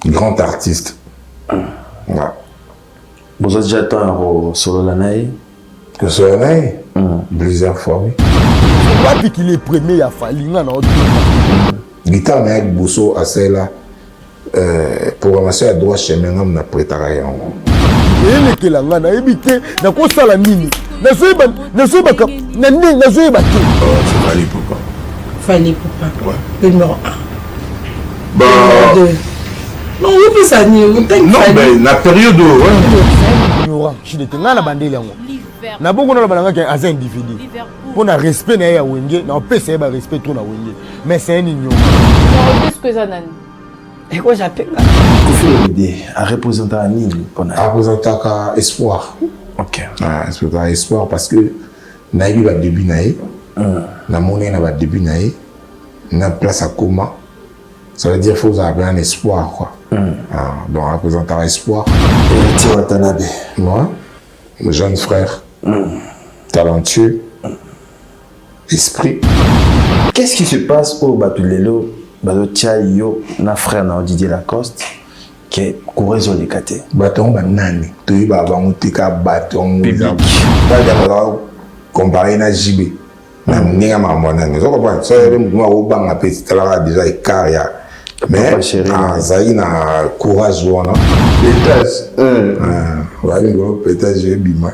Grand artiste. Ouais. Vous avez déjà atteint au solo l'année? Le soleil, plusieurs fois, oui. Pas dit qu'il est premier à Falinga dans notre Guitare, mais avec Bousso, à celle-là, programmation à droite, chez moi, on a préparé. Il est que la ngana, il est na quoi ça la mine. Na soyez na C'est Fali Poupa. Fali Poupa. Ouais. Le numéro 1. Bah. Le numéro 2. Non, oui, puis ça n'y est. Non, mais la période où. Je suis là la bandée là. Na beaucoup na balanga qui est un individu. Pour na respect na ya wenge, na pèse ba respect tout na wenge. Mais c'est un ignorant. Qu'est-ce que ça donne? Et quoi j'appelle là? L'idée à représenter un île qu'on a. À représenter un espoir. Ok. Un espoir parce que na eu le début naïe, na monnaie na début naïe, na place à coma. Ça veut dire qu'il faut avoir un espoir quoi. Donc représenter un espoir. Et Thierry Watanabe. Moi, jeune frère, talentueux, esprit. Qu'est-ce qui se passe au Batulelo, Balotiayo, na frère na Didier Lacoste, qui est courageant de Kate? Bâton banane, tu es babang tika bâton. Public. Pas d'abord comparé na JB. Na ninga mamonane. So comprends? Ça y est, moi au bang a petit là déjà écart ya. Mais ça y na courage wana. Pétage. Ouais, peut-être j'ai bima.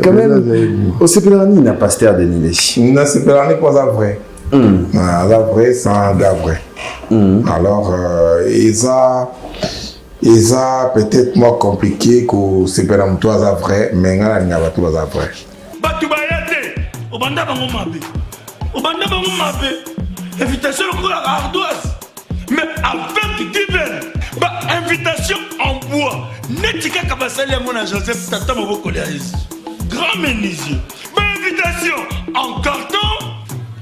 Quand même, au Sepelani n'a pas star de Nileshi. Non, Sepelani pas ça vrai. La vrai, c'est un gars vrai. Alors, ils ont peut-être moins compliqué que Sepelani toi ça vrai, mais il n'y a pas tout ça vrai. Batubayate, au banda bango mabe. Au banda bango mabe. Invitation à ardoise. Mais avec Given, invitation en bois. Netika Kabasali à mon Joseph Tata Maboko Léaïs. Grand menuisier. Invitation en carton.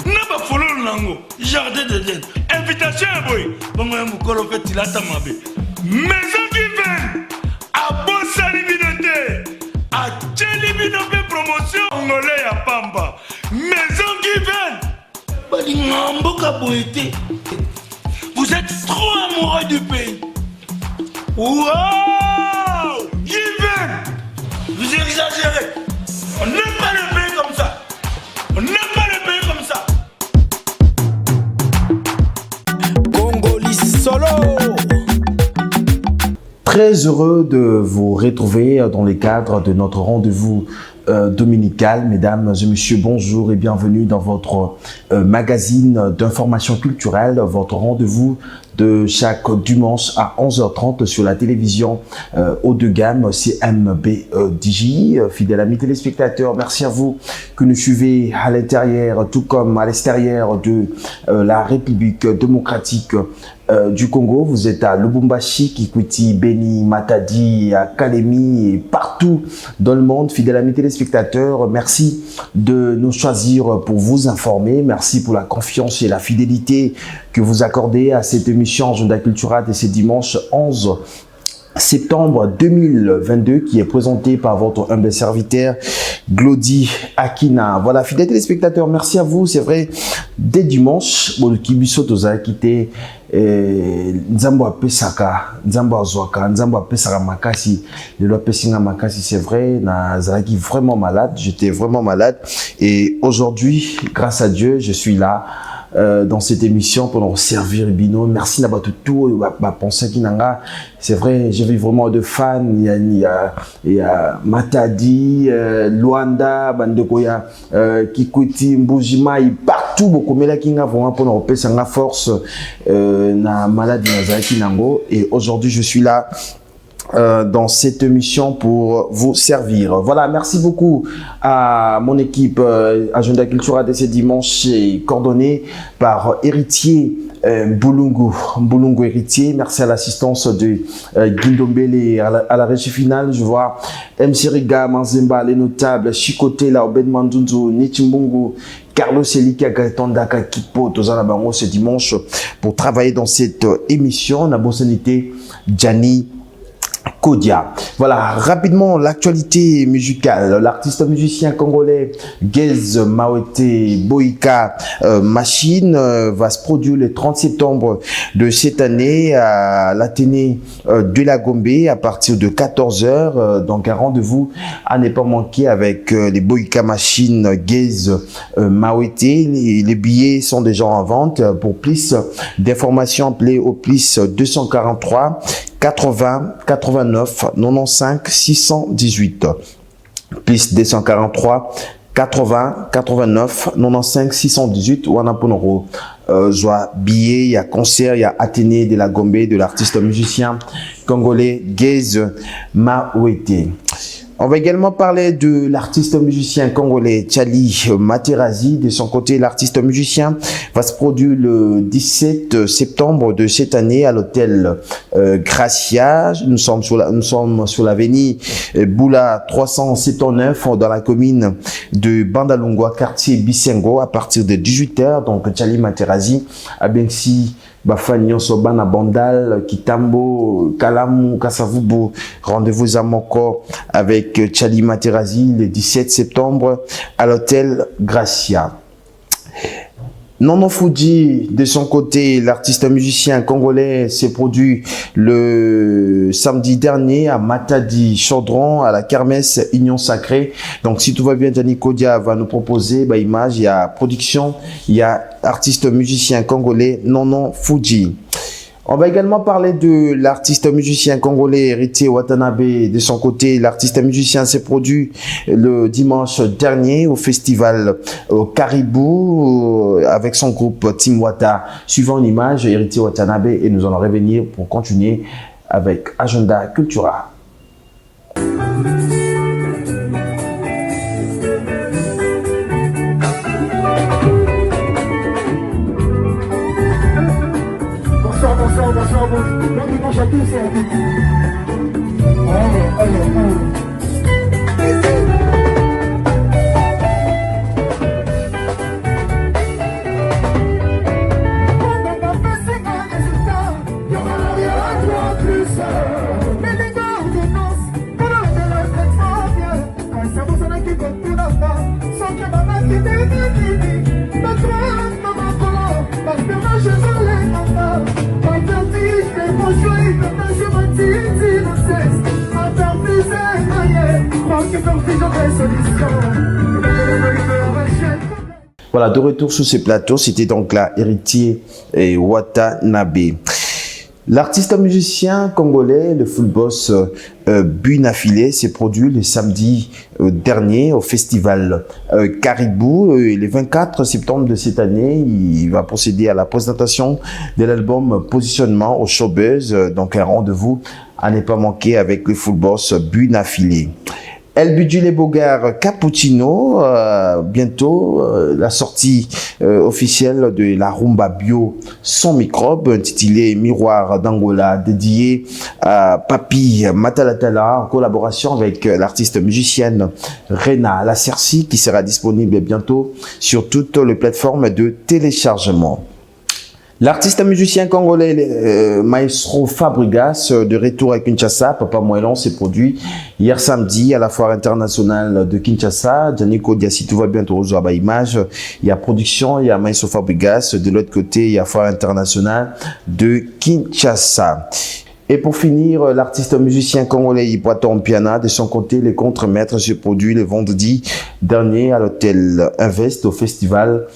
N'a pas follow l'ango. Jardin d'Eden. Invitation à boy. Bon, moi, mon colo fait il a ta mabe. Maison Given. À Bossa Libinoté. À Tchelibinoté promotion. Angolais à Pamba. Maison Given. Vous êtes trop amoureux du pays. Wow! Given! Vous exagérez. On n'aime pas le pays comme ça. On n'aime pas le pays comme ça. Congolais solo. Très heureux de vous retrouver dans le cadre de notre rendez-vous dominical. Mesdames et messieurs, bonjour et bienvenue dans votre magazine d'information culturelle, votre rendez-vous de chaque dimanche à 11h30 sur la télévision haut de gamme CMB DJ. Fidèles amis téléspectateurs, merci à vous que nous suivez à l'intérieur tout comme à l'extérieur de la République démocratique du Congo. Vous êtes à Lubumbashi, Kikwiti, Beni, Matadi, à Kalemi et partout dans le monde. Fidèles amis téléspectateurs, merci de nous choisir pour vous informer. Merci pour la confiance et la fidélité que vous accordez à cette émission Agenda Cultura de ce dimanche 11 septembre 2022 qui est présenté par votre humble serviteur Glody Akina. Voilà, fidèles téléspectateurs, merci à vous. C'est vrai, dès dimanche, Kibiso Toza quitté Nzambo apesaka, Nzambo azwaka, Nzambo apesaka makasi, le loi pesinga makasi, c'est vrai, na zalaki vraiment malade, j'étais vraiment malade et aujourd'hui, grâce à Dieu, je suis là. Dans cette émission pour nous servir Bino. Merci d'avoir tout pensé qui nanga. C'est vrai, j'ai vu vraiment de fans. Il y a Matadi, Luanda, Bandekoya, Kikwiti, Mbujima, partout beaucoup mais là qui nga vraiment pour nous repasser en force na maladie Nazaki Nango. Et aujourd'hui je suis là. Dans cette émission pour vous servir. Voilà, merci beaucoup à mon équipe Agenda Cultura de ce dimanche, coordonnée par Héritier Mbulungu Héritier. Merci à l'assistance de Guindombele à la régie finale. Je vois MC Riga, Manzemba, les notables, Chikote, Obed Mandunzu, Nichimbungu, Carlos Elika, Gatondaka, Kipo, Tozana Bango ce dimanche pour travailler dans cette émission. On a Bossanité, Gianni Kodia. Voilà, rapidement, l'actualité musicale. L'artiste musicien congolais Gez Mawete Boyka Machine va se produire le 30 septembre de cette année à l'Athénée de la Gombe à partir de 14h. Donc un rendez-vous à ne pas manquer avec les Boyka Machine Gez Mawete. Les billets sont déjà en vente. Pour plus d'informations, appelez au plus 243 80 89 95 618 plus 243 80 89 95 618 wana ponoro joie billet, il y a concert, il y a Athénée de la Gombe de l'artiste musicien congolais Gez Mawete. On va également parler de l'artiste musicien congolais Tchali Materazzi. De son côté, l'artiste musicien va se produire le 17 septembre de cette année à l'hôtel Gracia. Nous sommes sur l'avenue Boula 379 dans la commune de Bandalungwa, quartier Bisengo, à partir de 18h. Donc, Tchali Materazzi a bien si Bafanyo Sobana Bandal, Kitambo, Kalamu, Kasavubu, rendez-vous à Moko avec Tchali Materazzi le 17 septembre à l'hôtel Gracia. Nono Fuji, de son côté, l'artiste musicien congolais s'est produit le samedi dernier à Matadi Chaudron, à la kermesse Union Sacrée. Donc, si tout va bien, Gianni Kodia va nous proposer image, il y a production, il y a artiste musicien congolais Nono Fuji. On va également parler de l'artiste musicien congolais Héritier Watanabe. De son côté, l'artiste musicien s'est produit le dimanche dernier au festival Caribou avec son groupe Team Wata. Suivant l'image, Héritier Watanabe, et nous allons revenir pour continuer avec Agenda Cultura. Voilà, de retour sur ces plateaux, c'était donc là Héritier et Watanabe. L'artiste musicien congolais, le full boss Bunafilé, s'est produit le samedi dernier au festival Caribou. Le 24 septembre de cette année, il va procéder à la présentation de l'album Positionnement au Showbuzz. Donc un rendez-vous à ne pas manquer avec le full boss Bunafilé. El Budule Bogar Cappuccino, bientôt la sortie officielle de la rumba bio sans microbe, intitulée Miroir d'Angola, dédiée à Papi Matalatala en collaboration avec l'artiste musicienne Rena Lacerci, qui sera disponible bientôt sur toutes les plateformes de téléchargement. L'artiste musicien congolais Maestro Fabregas, de retour à Kinshasa, Papa Moellon, s'est produit hier samedi à la foire internationale de Kinshasa. Gianni Kodia, si tout va bien, tu reçois image. Il y a production, il y a Maestro Fabregas. De l'autre côté, il y a foire internationale de Kinshasa. Et pour finir, l'artiste musicien congolais Ipoaton Piana, de son côté, les contremaîtres se produit le vendredi dernier à l'hôtel Invest au festival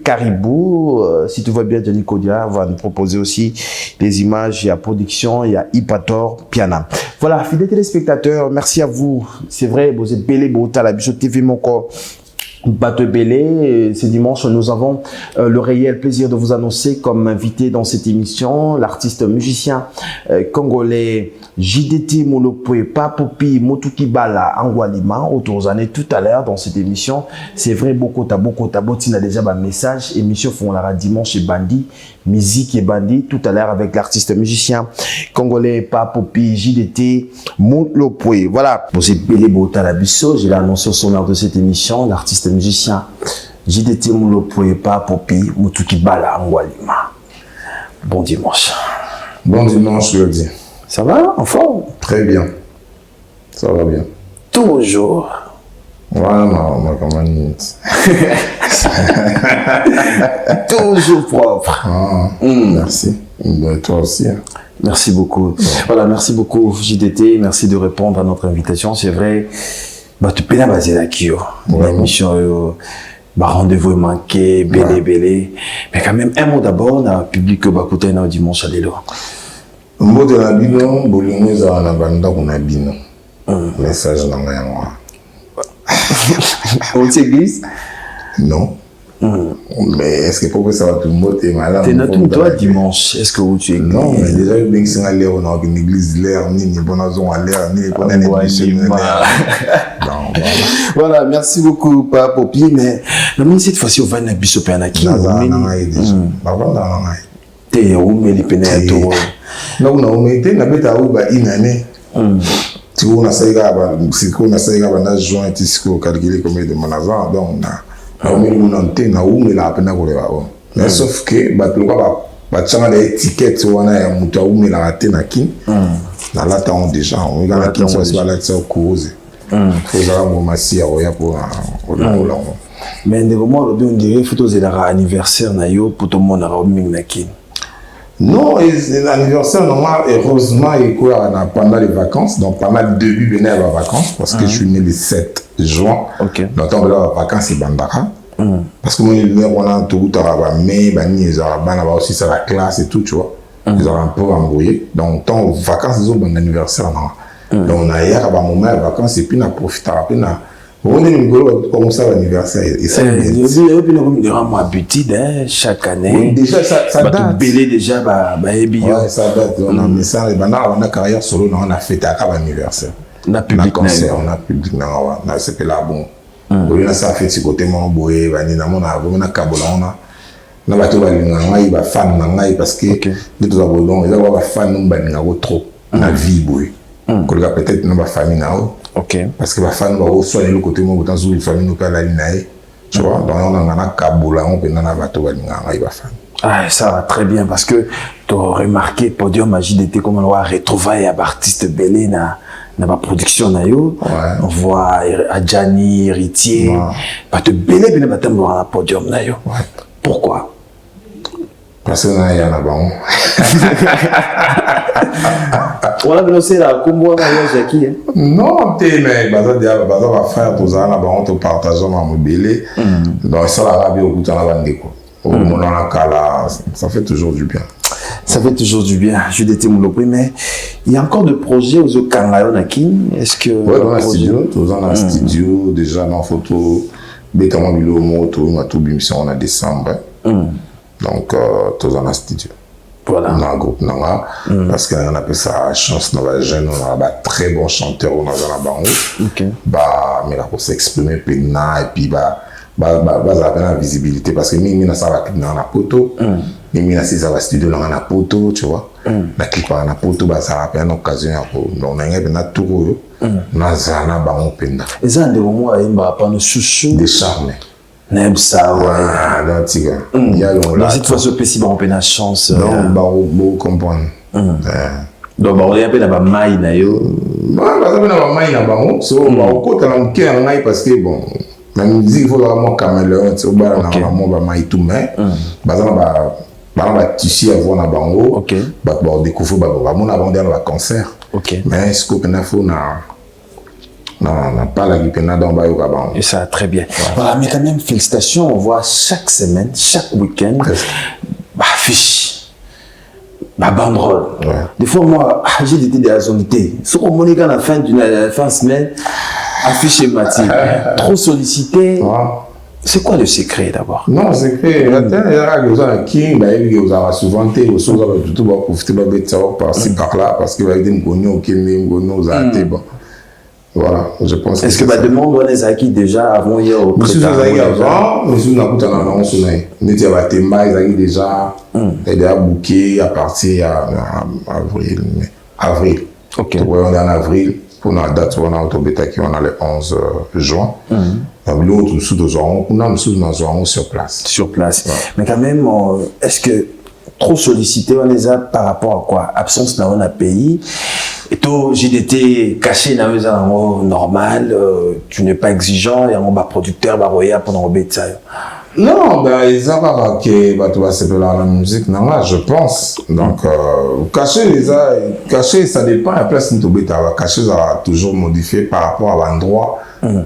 Caribou. Si tout va bien, Gianni Kodia va nous proposer aussi des images. Il y a production, il y a Ipoaton Piana. Voilà, fidèles téléspectateurs, merci à vous. C'est vrai, vous êtes belé, la Bichot TV, mon corps. Bateau Bélé, ce dimanche, nous avons le réel plaisir de vous annoncer comme invité dans cette émission l'artiste musicien congolais JDT Molopoe Papopi Motukibala Angwalima autour années tout à l'heure dans cette émission. C'est vrai, beaucoup Tina déjà un message. Émission font la dimanche et Bandi, musique et Bandi tout à l'heure avec l'artiste musicien congolais Papopi JDT Molopoe. Voilà, vous êtes Bélé Bota la Bisso, j'ai annoncé au sommaire de cette émission l'artiste musicien JDT Molopoe Papopi Motukibala Angwalima. Bon dimanche. Bon dimanche, je le dis. Ça va, en forme? Très bien. Ça va bien. Toujours. Voilà, ma commande. Toujours propre. Merci. Toi aussi. Hein. Merci beaucoup. Voilà, merci beaucoup, JDT. Merci de répondre à notre invitation. C'est vrai, tu peux la baser là qui l'émission, rendez-vous est manqué, belé. Mais quand même, un mot d'abord, on a public que Bakuta est dimanche à l'élo. Le mot de la bino, bolingo est à la banda qu'on a bino. Message dans la moi. On t'église? Non. Mais est-ce que pour ça va tout le monde est malade? T'es tout toi dimanche. Est-ce que vous tu es? Non, mais déjà, il y a l'air, on a une église l'air, ni une bonne zone à l'air, ni une bonne émission l'air. Voilà, merci beaucoup, Papa Popi. Mais cette fois-ci, on va à Bissop et Anaki. T'es où, mais les pénètres à tout. Non, non, mais t'es n'a pas une année. Tu vois, on a essayé de juin, tu sais, calculer combien de manazans, donc mais sauf que tu as des étiquettes tu as déjà on a qui mais on dirait photos de anniversaire pour tout le monde non, l'anniversaire, normalement, heureusement, pendant les vacances, donc pendant le début de les vacances, parce que je suis né le 7 juin. Donc, on va les vacances, c'est Bandara. Parce que moi, on a tout mais ils ont aussi ça la classe et tout, tu vois. Ils ont un peu embrouillé. Donc, tant aux vacances, ils ont un anniversaire. Donc, on a hier, à un moment, les vacances, et puis on a profité. On est comme ça l'anniversaire et ça habitude chaque année. Oui, déjà ça date. Déjà ouais, ça date. On a mis ça on a carrière solo on a fêté à l'anniversaire. On a public concert, on a public on a c'est là bon. On a ça fait ce côté mon boy vanina mon on a kabola on a bato balinga il va fan ngai parce que de tous abondons ils va fan balinga trop na vie boy. Peut-être dans ma famille nao. Parce que ma famille va soigner le côté mon temps sur famille nous la ligne tu vois donc on a kabola on peut na bato balinga il va fan. Ah, ça va très bien parce que tu as remarqué Podium JDT comme on va retrouver un artiste belé na ma production na yo. On voit Adjani Héritier pas te belé bien batem dans Podium na yo. Pourquoi? Parce que na ya na bon. On a annoncé la combo à Jackie. Non, mais baza va faire tout ça là on te partage mon belé. Donc ça la rabie au bout de la bande quoi. Ça fait toujours du bien. Ça fait toujours du bien. Je déteste mon lopé, mais il y a encore des projets aux Kangayonakin. Est-ce que. Oui, dans la studio, dans la studio, déjà dans la photo, Bétama Bilo Moto, on a tout émission en décembre. Donc, tout dans la studio. Voilà. Dans un groupe, parce qu'on appelle ça chance dans la jeune, on a très bon chanteur, on a dans la banque. Mais là, pour s'exprimer, et puis, ça la visibilité parce que mimi na ça va clip dans la poto mimi na ça va studio dans la poto tu vois na clip dans la poto ça va faire une occasion pour donc na ngebe na tout na zana ba on penda eza ndeko moi imba pa no chouchou des charmes n'aime ça ouais dans tiga il y a là cette fois ce petit ba on pena chance donc ba on comprendre donc ba on y a pena ba mai na yo ba ça pena ba mai na ba on so ba on kota na mke na ngai parce que bon la musique, il faut vraiment caméléon, tu vois, on a vraiment maïtou, mais, on va tisser avant la bango, on découvre, on a vendu un concert. Mais ce qu'on a fait, on n'a pas la guipée dans le bango. Et ça, très bien. Voilà, mais quand même, félicitations, on voit chaque semaine, chaque week-end, affiche, banderole. Des fois, moi, j'ai été de la zone T. Ce qu'on m'a dit à la fin de semaine, affiché Mathieu, trop sollicité. C'est quoi le secret d'abord? Non, le secret, il y a des gens qui ont souvent été au sol, tout va profiter de par-ci par-là, parce qu'il y a des gens qui ont été voilà, je pense. Est-ce que la demande on est acquis déjà avant hier au président? Monsieur n'a pas d'annonce, nous avons déjà booké à partir avril. Ok. On est en avril. Pour la date, on a on a le 11 juin. L'autre, nous sommes sur place. Sur place. Mais quand même, est-ce que trop sollicité, on les a par rapport à quoi? Absence dans un pays. Et toi, j'ai été caché dans un normal, tu n'es pas exigeant, il y a un producteur, pendant le ça. Non, ben, ils ont pas que c'est de la musique, non, là, je pense. Donc, cacher, ça dépend. La place où tu cacher, ça va toujours modifier par rapport à l'endroit.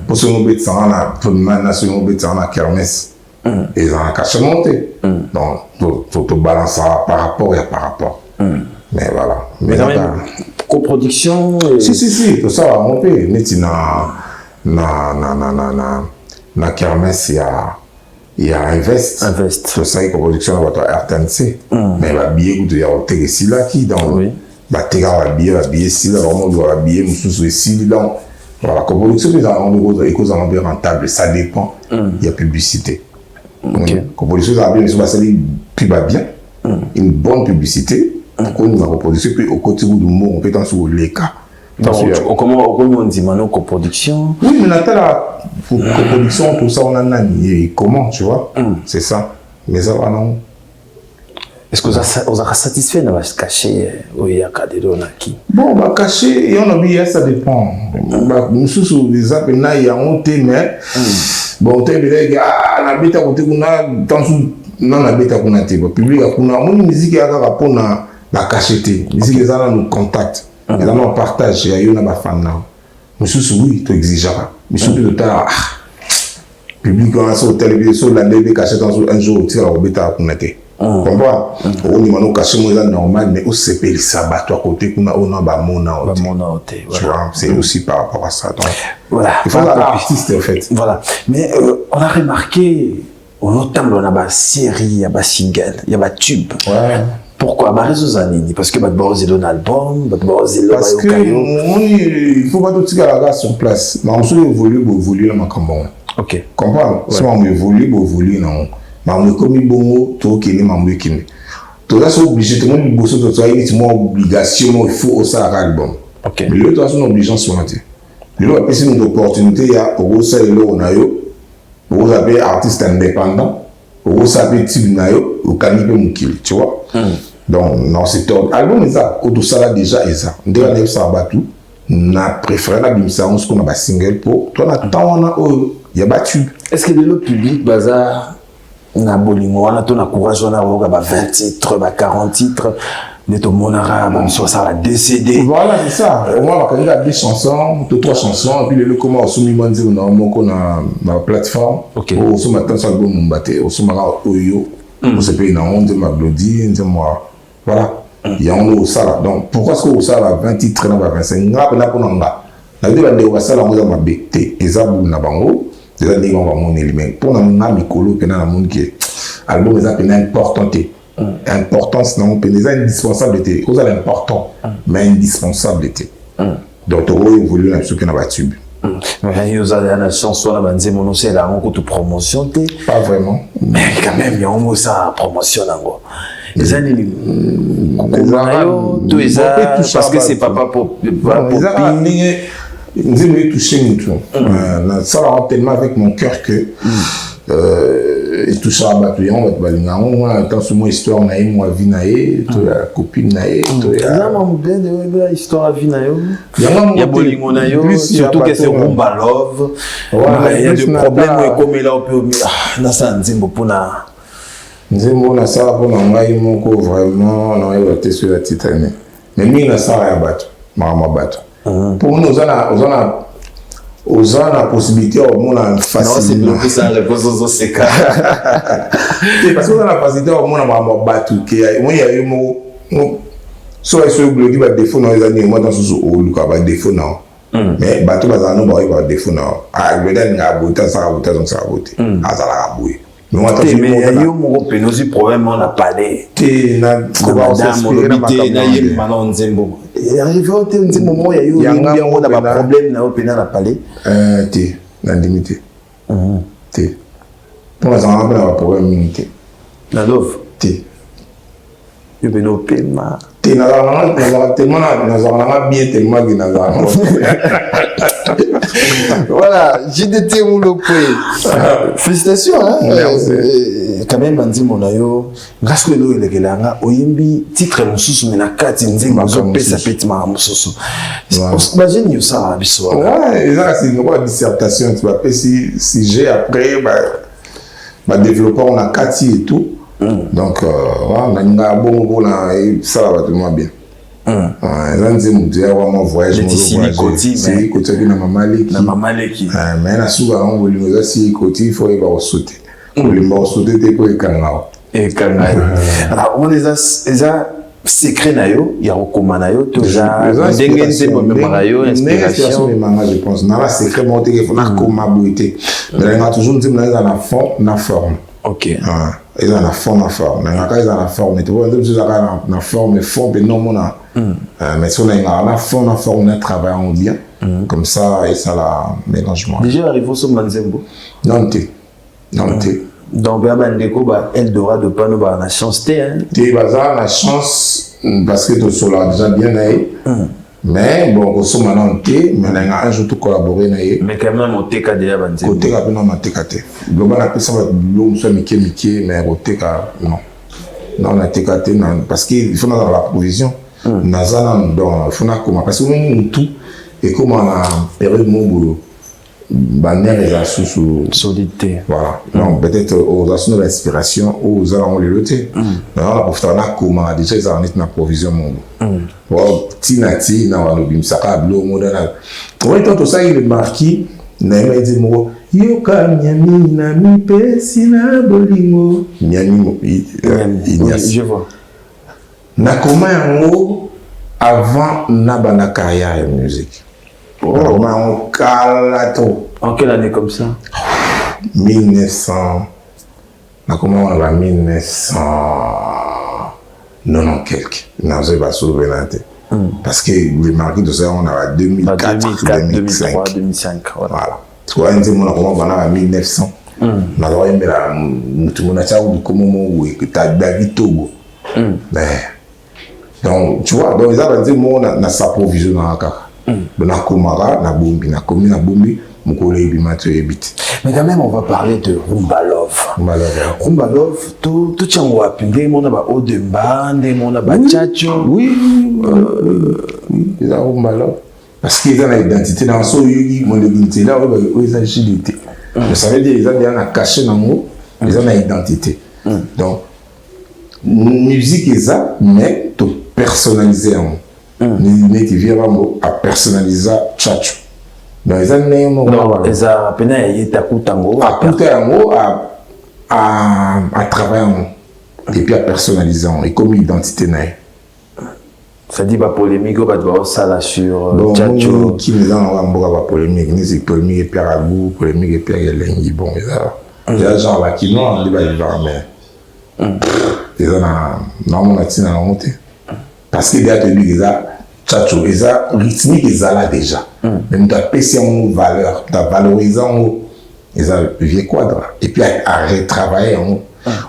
Pour ce moment, ça on a kermesse. Et ils ont caché monté. Donc, faut te balancer par rapport et par rapport. Mais voilà. Mais quand même, coproduction. Si, tout ça va monter. Mais tu na kermesse, il y a Invest. Tout ça, il y a production de RTNC. Mais la billet, il y a un ici là qui donc. La billet ici là, vraiment, il y a billet, nous ici donc. Voilà, la coproduction, ils ont rentable. Ça dépend. Il y a publicité. La coproduction, ils ont bien. Une bonne publicité. Pourquoi nous avons coproduction, puis au côté du mot, on peut être sur les cas. Comment on dit maintenant coproduction? Oui, mais la coproduction, tout ça, on en a nié. Comment, tu vois? C'est ça. Mais ça va, non? Est-ce que vous avez satisfait de se cacher où il y a des dons qui? Bon, bah, cacher, et on a dit, ça dépend. Nous sommes des appels, il y a un thème, mais bon, thème, il y a un habit à côté, on a dans non, la bête à qu'on a été. Public à qu'on a. Mon musique est à rapport à la cachette. Musique les gens nous contactent. Les gens nous partagent. Il y a une fan là. Monsieur, oui, tu exiges pas. Monsieur, tu as public on a sur la télévision, la bébé cachette un jour, tu as la bête à qu'on a été. Comprends? On est maintenant caché moi normal, mais au CP ça bat à côté qu'on a on a bah mon tu vois, c'est aussi par rapport à ça. Donc voilà. Il faut être artiste en fait. Voilà. Mais on a remarqué. On a des séries, il y a des singles, il y a des tubes. Ouais. Pourquoi? Parce que il y a un album, parce que il faut pas tout ce la sur place. Mais on se évolue dans ma campagne. Ok. Comprends? Si on évolue, non. Mais on est comme bon, tout qui est mamou qui. Tout ça c'est obligé, tout le monde bosse tout ça, il y a une obligation, il faut aussi un album. Ok. Mais le temps c'est une obligation sur matin. Le temps c'est une opportunité, il y a au ça là on a yo. Vous avez artiste indépendant, vous avez type nayo, vous canipé mukili, tu vois. Donc non c'est top. Album est ça, tout ça là déjà est ça. Dès qu'on ça battu, na préféré la bimsa on ce qu'on a ba single pour. Toi na temps on a il y a battu. Est-ce que le public bazar na bolingo on a ton courage on a ba 20 titres, ba 40 titres. De ton monara, même soit ça va décéder. Voilà, c'est ça. Moi, quand il y a 2 chansons, 2-3 chansons, et puis le comment on soumet moi dire on a ma plateforme. Ok. On se matin ça album on battait, on se mara oyo, on se paye dans on dit ma glodie, on dit moi. Voilà. Il y a on ça là. Donc pourquoi est-ce que ça va 20 titres dans 25 ngap na pour nanga. La vidéo de va ça là on va bêter. Ezabu na bango, déjà dit on va mon élément. Pour na mikolo que na monde qui album est important. Importance non pénalisée indispensabilité cause l'important mais indispensabilité donc on évolue là sur que na ba tube mais il y a une chanson là banze mono c'est là on coûte promotion pas vraiment mais quand même il y a un mot ça promotion nango les années tout ça parce que c'est papa pour nous aimons toucher nous ça va tellement avec mon cœur que et tout ça battu on va balinga on attend sur mon histoire na moi vie na la copine na vraiment bien de histoire vie na il y a bolingo na surtout que c'est rumba love il y a des problèmes comme là on peut na ça nzembo pona nzembo na ça pona ngai moko vraiment na été sur la titane mais mi na ça ya battu mama battu pour nous on a la possibilité au monde à faciliter. Non, c'est plus ça réponse aux c'est parce qu'on a la facilité au monde à battre qui moi il y a eu mot soit sur le blog il va défaut dans les années moi dans ce au Lucas va défaut non mais bateau va non va défaut non ah le dernier a boté ça a boté donc ça a boté ah ça l'a boué mais moi mais il y a eu mon pénosi problème on a parlé té na madame lobité na yé manon nzembo et arrivé au moment il y a eu on a pas problème na opéna na parlé té na limité té pour les enfants on a pas problème limité la love té yo beno pema té na tellement na bien tellement que na Voilà, JDT Moulopé. Félicitations, hein. Quand même, Bandi Monayo, grâce que nous, les Gelanga, Oyembi, titre Moussous, mais na kati, Nzeng, Moussou, sa pète, Moussou. Imagine ça, Bissou. Ouais, et là, c'est une dissertation, tu vas si j'ai après, bah, développer, on a Kati et tout. Donc, on a un bon, ça va tellement bien. Là, on voyage, c'est côté na Mamaleki. Mais là, souvent, on veut si côté, il faut y avoir sauter. Pour les morts sauter, t'es pour les kangaos. Et kangaos. Alors, on les a secret nayo, il y a recommandé nayo, déjà, inspiration, je pense. Dans la secret, mon téléphone, on a commandé. Mais on a toujours dit, on a la forme, la forme. Ok. Ils ont la forme, la forme. Mais quand ils ont la forme, tu vois, ils ont la forme, mais non, on a. Mais si on a la forme, on a travaillé bien. Comme ça, et ça, la mélangement. Déjà, arrivé sur Manzembo? Non, t'es. Non, t'es. Donc, elle devra de pas nous avoir la chance, hein? Tu as la chance, parce que tu es déjà bien aillé. Mais bon, on est maintenant thé, mais on a un jour tout collaboré. Mais quand même, on t'est déjà bandé. On t'est capé, non, on t'est capé. Globalement, ça va être Mickey, mais on t'est capé, non. Non, on a t'est capé, parce qu'il faut dans la provision. Nazana, il faut comment, parce que nous, tout, et comme on a période mon boulot, bannière et sous solidité. Voilà. Donc, peut-être aux assurances d'inspiration, aux allons les loter. Non, pour faire la comment, déjà, ils ont une provision mon boulot. Bon, Tinati, non, on a dit, ça a bleu, modèle. Oui, tout ça, il est marqué, Naïma dit, moi, Yoka, Miami, Nami, Pessina, Bolingo, Miami, je vois. Nakoma yango avant Nabana carrière de musique. Nakoma yango kalato. En quelle année comme ça? 1900. Nakoma on va 1990 quelques. Non, je vais pas soulever la tête. Parce que les marqués de ça, on a 2004, 2005. 2003, 2005. Voilà. Tu vois, on a 1900. On a tout le monde a dit que tu as David Togo. Donc, tu vois, donc, ils ont dit que na sa provision dans la carte. Na komara, na bombi, na komi, na bombi, mon collègue, il m'a tué vite. Mais quand même, on va parler de Rumba Love. Rumba Love, tout tient au appuyer, mon aba Odemba, mon aba Tchatcho. Oui, ils ont Rumba Love. Parce qu'ils ont l'identité dans son yogi, mon identité là, ils ont l'agilité. Mais ça veut dire qu'ils ont bien caché dans nous, ils ont l'identité. Donc, musique est ça, mais tout personnalisé en mais qui vient à personnaliser Tchatcho. Donc ils ont ils ont appelé Takutango à travailler et puis à personnaliser et comme identité naïe. Ça dit pas polémique, pas de ça sur Tchatcho. Qui nous a pas polémique, ni c'est polémique et puis à goût, polémique et puis à l'engi bon il y a gens là qui non on va mais ils ont normalement la montée. Parce qu'il y a des Tchatcho, ils ont rythmique, ils ont là déjà. Mais nous avons péché en valeur, nous avons valorisé en haut. Ils ont vieux quadre. Et puis à retravailler en haut.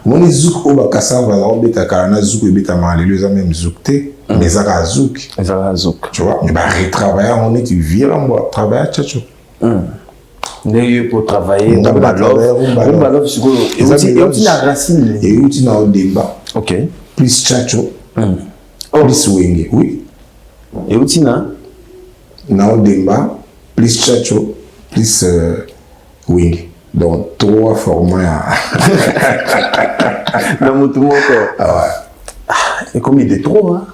On est zouk au bakassa, on va en bêta karana zouk et bêta malé, ils ont même zoukté, mais ils ont zouk. Ils ont zouk. Tu vois, mais retravailler en haut, tu viens en haut, travailler à Tchatcho. Pour travailler, Rumba Love, c'est quoi? Et où la racine? Et où tu n'as Odemba. Ok. Plus Tchatcho. Plus Wenge, oui. Et où tu n'as? Odemba, plus Tchatcho, plus Wenge. Donc, 3 formats. Dans mon tout le monde. Et combien de trop, hein?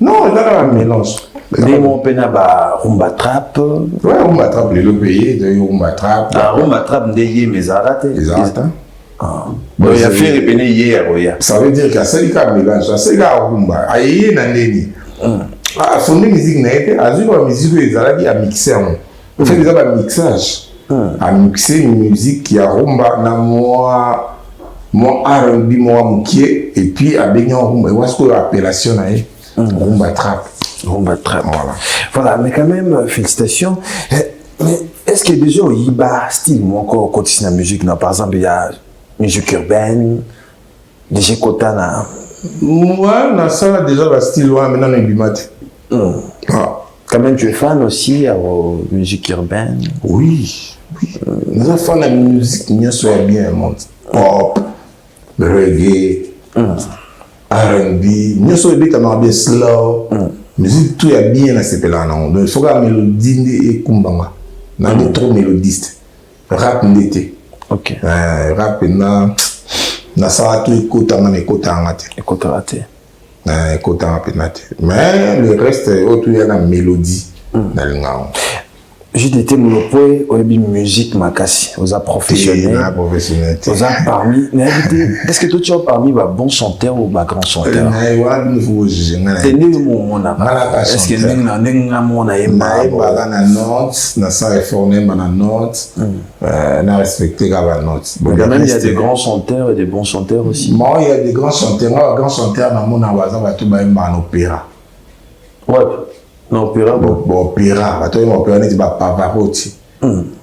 Non, il y a un mélange. Mais mon penaba Rumba Trap. Ouais, Rumba Trap, les pays, Rumba Trap. Rumba Trap, mais arrêté. Ils arrêtent. Bon, il y a fait répéter hier. Ça veut dire qu'il y a celui qui a mélange, celui qui a Rumba. Aïe, Nandeni. Ah, son musique n'a été. À la musique, ils ont mixé. On fait déjà un mixage. À mixer une musique qui a Rumba, mon R&B, mon Moukier, et puis à baigner en Rumba. Où est-ce que l'appellation est Rumba Trap. Rumba Trap. Voilà, mais quand même, félicitations. Mais est-ce que déjà, il y a un style, moi, encore, continue la musique, non? Par exemple, il y a musique urbaine, DJ Kotana. Moi, dans ça, déjà, le style, maintenant, on est bimaté. Quand même, tu es fan aussi de musique urbaine? Oui. Nous sommes fans de la musique, nous sommes bien, pop, reggae, R&B, nous sommes bien slow. Musique, tout est bien dans ces pays-là. Donc, il faut que la mélodie et kumbanga. Nous sommes trop mélodistes. Rap d'été. Ok. Rap, na ça tout écoute raté. Mais le reste, autour il y a la mélodie dans le gang. JDT Moulopoué, on a musique makasi, on a professionnel. On a parmi. Est-ce que toi tu as parmi les bons chanteurs ou les grands chanteurs? T'es né où mon a? Est-ce que mon a na note, na ça réformer na note, na respecter la note. Même il y a des grands chanteurs et des bons chanteurs aussi. Moi il y a des grands chanteurs, na mon awazan va tout ba en opéra. Ouais. Non, opéra, opéra, tu vois, opéra, n'est pas Pavarotti.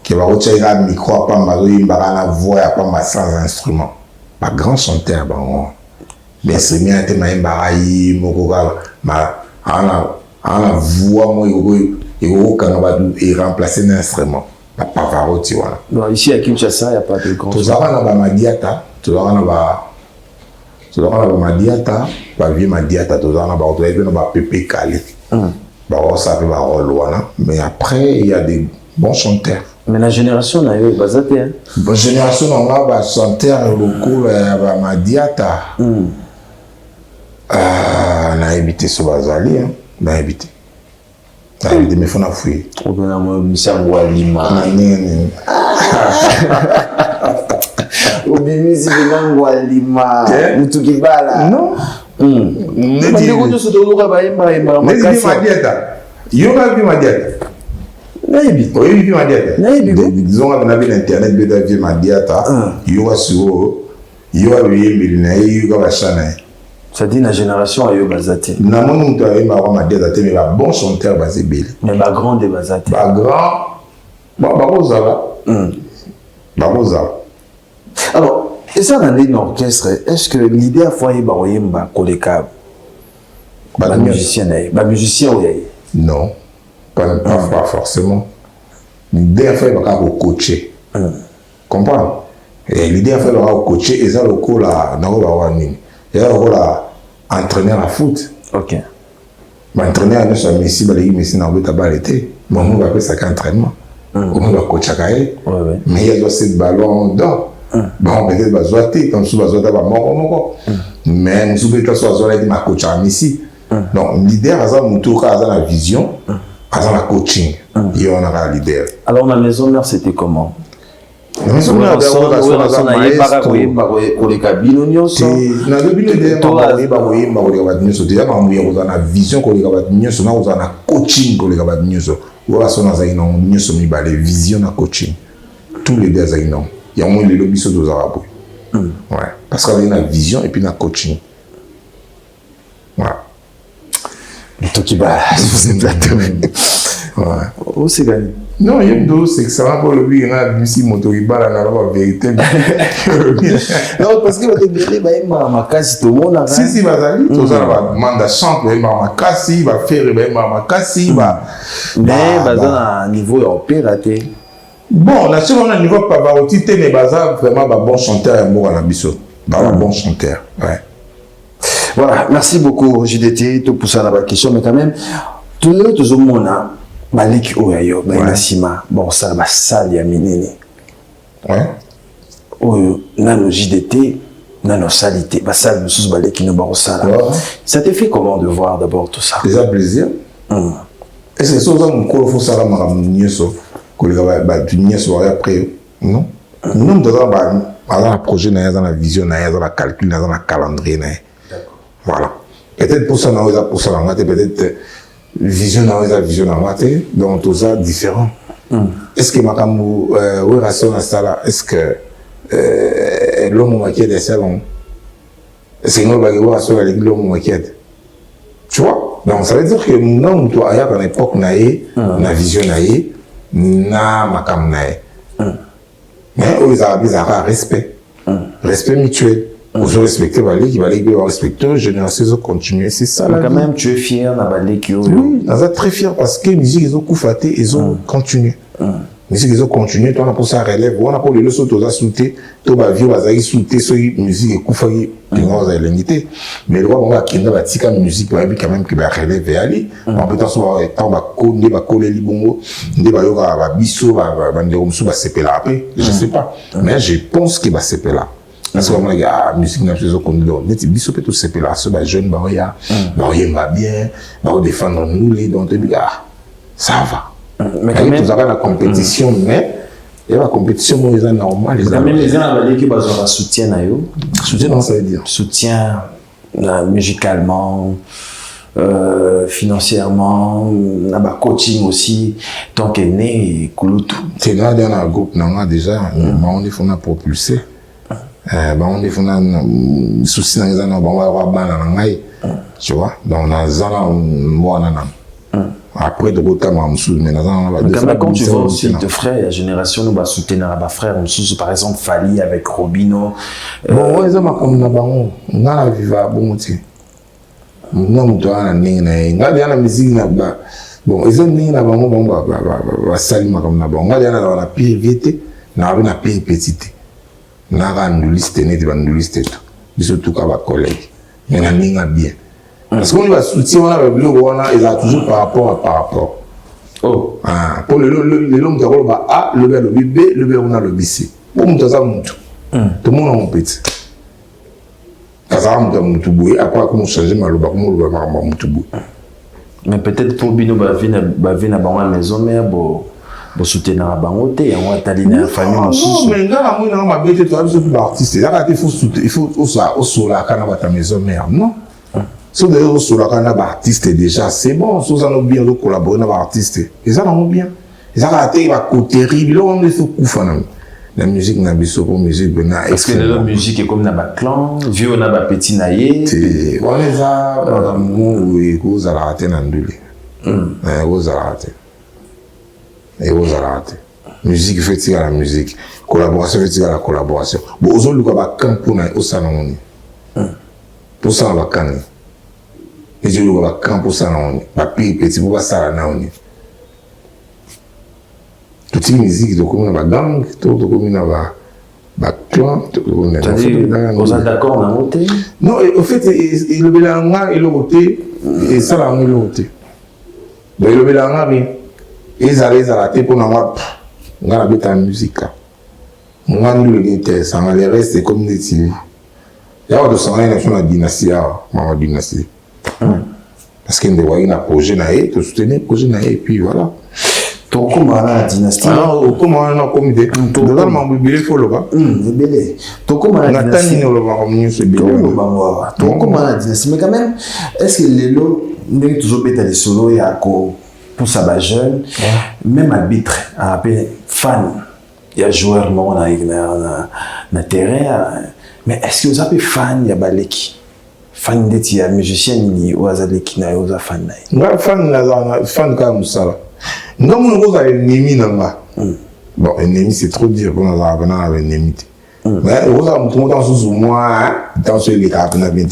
Qui va retirer le micro, pas ma voix, pas ma sans instrument. Pas grand chanteur, bon. Mais c'est bien, tu m'as embarrassé, mon coca, la voix, moi, il remplacer l'instrument. Pas Pavarotti, voilà. Non, ici à Kinshasa, il n'y a pas de grand chanteur. Tu vois, on a Madiata, tu vois, on a Madiata, pas vieux Madiata, tu vois, on a Pépé Calé. Ça fait mais après il y a des bons chanteurs. Mais la génération on a eu Bazaté. La génération on a des chanteurs locaux à Madiata. On a évité ce Bazali, on a évité. On a évité mais faut na fouiller. On a Michel Walima. Obimisi de Walima. Mutukibala. Non. Ça dit la génération a eu Bazaté. Mais bon chanteur Bazébélé. Mais ma grande est Bazaté. Ma grand, alors, et ça dans un orchestre, est-ce que l'idée à foyer baroyemba koleka ba musicien non, pas forcément. L'idée à faire coacher. Comprends? Et l'idée à faire coacher et ça le coup là non va nini. Et là le là entraîner la foot. OK. Mais entraîner à nous sur Messi Messi n'a pas arrêté. Mais on va faire ça qu'entraînement. On va coacher cahier. Mais il y a ce ballon d'or. Bon, peut-être bazoité comme si bazoité va mort mais nous souhaitons que soit zoné ma coach à Messi. Donc leader a ça montre à la vision, à la coaching. Et on a leader. Alors la maison mère c'était comment? La maison mère tous les deux il y a moins les lobbies sur deux arabes. Ouais. Parce qu'il y a une vision et puis une coaching. Voilà. Le truc qui bat. Ouais. Oh, c'est gagné. Non, il y a deux, c'est que ça va pour le but, il y a un si motoriba là, la vérité. Non, parce qu'il va te dire, ma casse, tout le monde a. Si, Bazali, tout ça va demander chanter, ma casse, il va faire, ma casse, il va. Mais, dans un niveau opératé. Bon, là, si on a un niveau Pavarotti, mais Baza, vraiment, bon chanteur, un à la biseau. Bon chanteur, ouais. Voilà, merci beaucoup, JDT, tout pour ça, la question, mais quand même, tout le monde a Malik Oyayo, Sima, bon, ça va salle, Yaminini. Ouais. Nano JDT, nano salité, salle, nous sommes Malik qui nous barre ça. Ça te fait comment de voir d'abord tout ça? Déjà plaisir. Est-ce que ça, mon col, faut ça, après, non? Nous devons avoir un projet, dans la vision, dans la calcul, dans la calendrier. Voilà. Peut-être pour ça, peut-être vision, donc tout ça différent. Est-ce que ma est-ce que l'homme qui est des salons, est-ce que nous avons l'homme qui est? Tu vois? Donc ça veut dire que nous, on a une époque, une vision, na makam nae mais aux arabes ils ont respect mutuel Ils ont respecté Balé, qui Balé, ils ont respecté, les générations, ils ont continué. C'est ça, mais quand même, tu es fier de Balé qui oui, ils sont très fiers parce que les musiques, ils ont coufaté, ils ont continué. Les musiques, ils ont continué, on a pour ça relève, on a pour les leçons, on a sauté, on a vu, on a sauté, sur les musiques, et coufaté, on a l'unité. Mais le roi, on a qu'il a tika musique, on a vu quand même que la relève est allée. En peut être, on va coller les bongos, on va bisso, on va s'épeler la paix, je sais pas. Mais je pense qu'il va s'épeler là. Parce que la musique n'a plus aucun don. Mais tu dis tout c'est là, ce jeune baroya, baroya va bien, baroya défendre nous les dons de ça va. Mais quand même, vous avez la compétition, mais il y a la compétition, mais c'est normal. Les amis, les gens avaient qui besoin soutien à eux. Soutien, ça veut dire soutien musicalement, financièrement, coaching aussi, tant qu'est né et tout. C'est là dans un groupe, déjà, on est fondé propulser. On est fondé souci dans les années, on va avoir ban tu vois, donc dans les années, après de retour quand tu vois aussi tes frères, la génération nous va soutenir à frères, par exemple Fali avec Robino. Bon, ouais, ça m'a comme na bango, na viva bon ti. Non, toi na ninga na la musique na ba. Bon, ils ont ninga na bango bon ba salima comme na bango. Na la pire vite, na pire petite. Na ga nduliste net ba nduliste tout. Biso tout ka ba collègue. Mais na ninga bien. Parce qu'on va soutenir, on a le bleu, ils ont toujours par rapport. Oh. Pour l'homme qui a le A, le B, le B, le B, on a le B, C. Pour nous, ça, tout le monde a un petit. Après, comment changer ma loba, comment le va mais peut-être pour Bino, va venir à la maison, mais pour soutenir la banque, et on va t'aller dans la famille. Non, mais là, on a un bête, artiste. Il faut au la canne maison mère, non? Si d'ailleurs sur la canne artiste déjà, c'est bon. Si on a bien collaborer avec artiste, et ça on bien. Et ça a été terrible. Là on est sur Koufana. La musique n'a pas pour musique parce que la musique est comme na ba clan, vieux na ba petit naïe. On les a ou cause à la rater nanduli. Cause à la rater. Et cause à la rater. Musique fait la musique, collaboration fait la collaboration. Bon aujourd'hui le ba camp pour na au salon. Pour ça on va canner. Et je vois le camp pour ça, papier petit pour ça là. Toute la musique, tout comme la gang, tout comme la clan, tout comme la. Vous êtes d'accord dans le côté? Non, au fait, il le belanga et le côté, et ça là, il le côté. Donc il le belanga, mais ils allaient à la tête pour nous voir, on a la musique. On a nous le guetteur, ça va les rester comme des télés. Il y a de son la dynastie, ma dynastie. Parce qu'il y a un projet, tu soutenir le projet, et puis voilà. Tu comment la dynastie? Alors, comment on a comité? Tu as un peu de faut le bas. Tu comment la dynastie? Tu comment la dynastie? Mais quand même, est-ce que les lots n'est toujours bête à les solos et à pour sa jeune, même arbitre, à rappeler fan, il y a joueur non on a terrain, mais est-ce que vous avez fan il y a baleki? Fan de tia musicien ni wazaleki na yoza fan na. Fan comme ça. Nga mon rose avec ennemi nanga. Bon, ennemi c'est trop dire qu'on a avec ennemi. Mais rose a montré dans sous moi dans ce les cap na bien.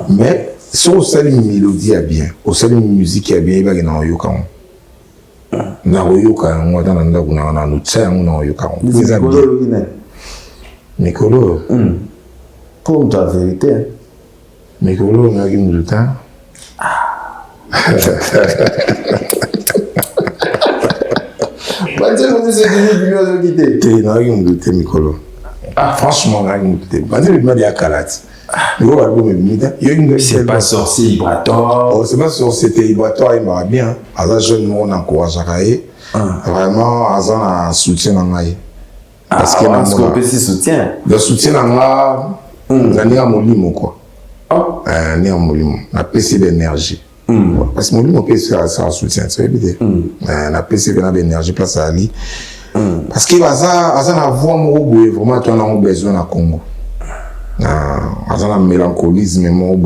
Mais sur celle mélodie est bien, au celle musique est bien, il va na yoka. Na yoka on dans nda kuna na nutsa on yoka. C'est Mikolo. Pour ta vérité. Mikolo on a eu du temps. Franchement, c'est pas sorcier Ibrator. C'est pas sorcier, c'était Ibrator, il m'a bien. À la jeune, on encourage à Kaye. Vraiment, à un soutien dans Kaye. Parce qu'il y a un soutien. Le soutien dans Kaye, on a un molimo quoi. On a un molimo. On a PC d'énergie. Parce que mon père c'est un soutien, c'est évident. On a PC d'énergie place à Ali. Parce qu'il va ça voix mon vraiment tu as besoin à Congo. Un mélancolisme mon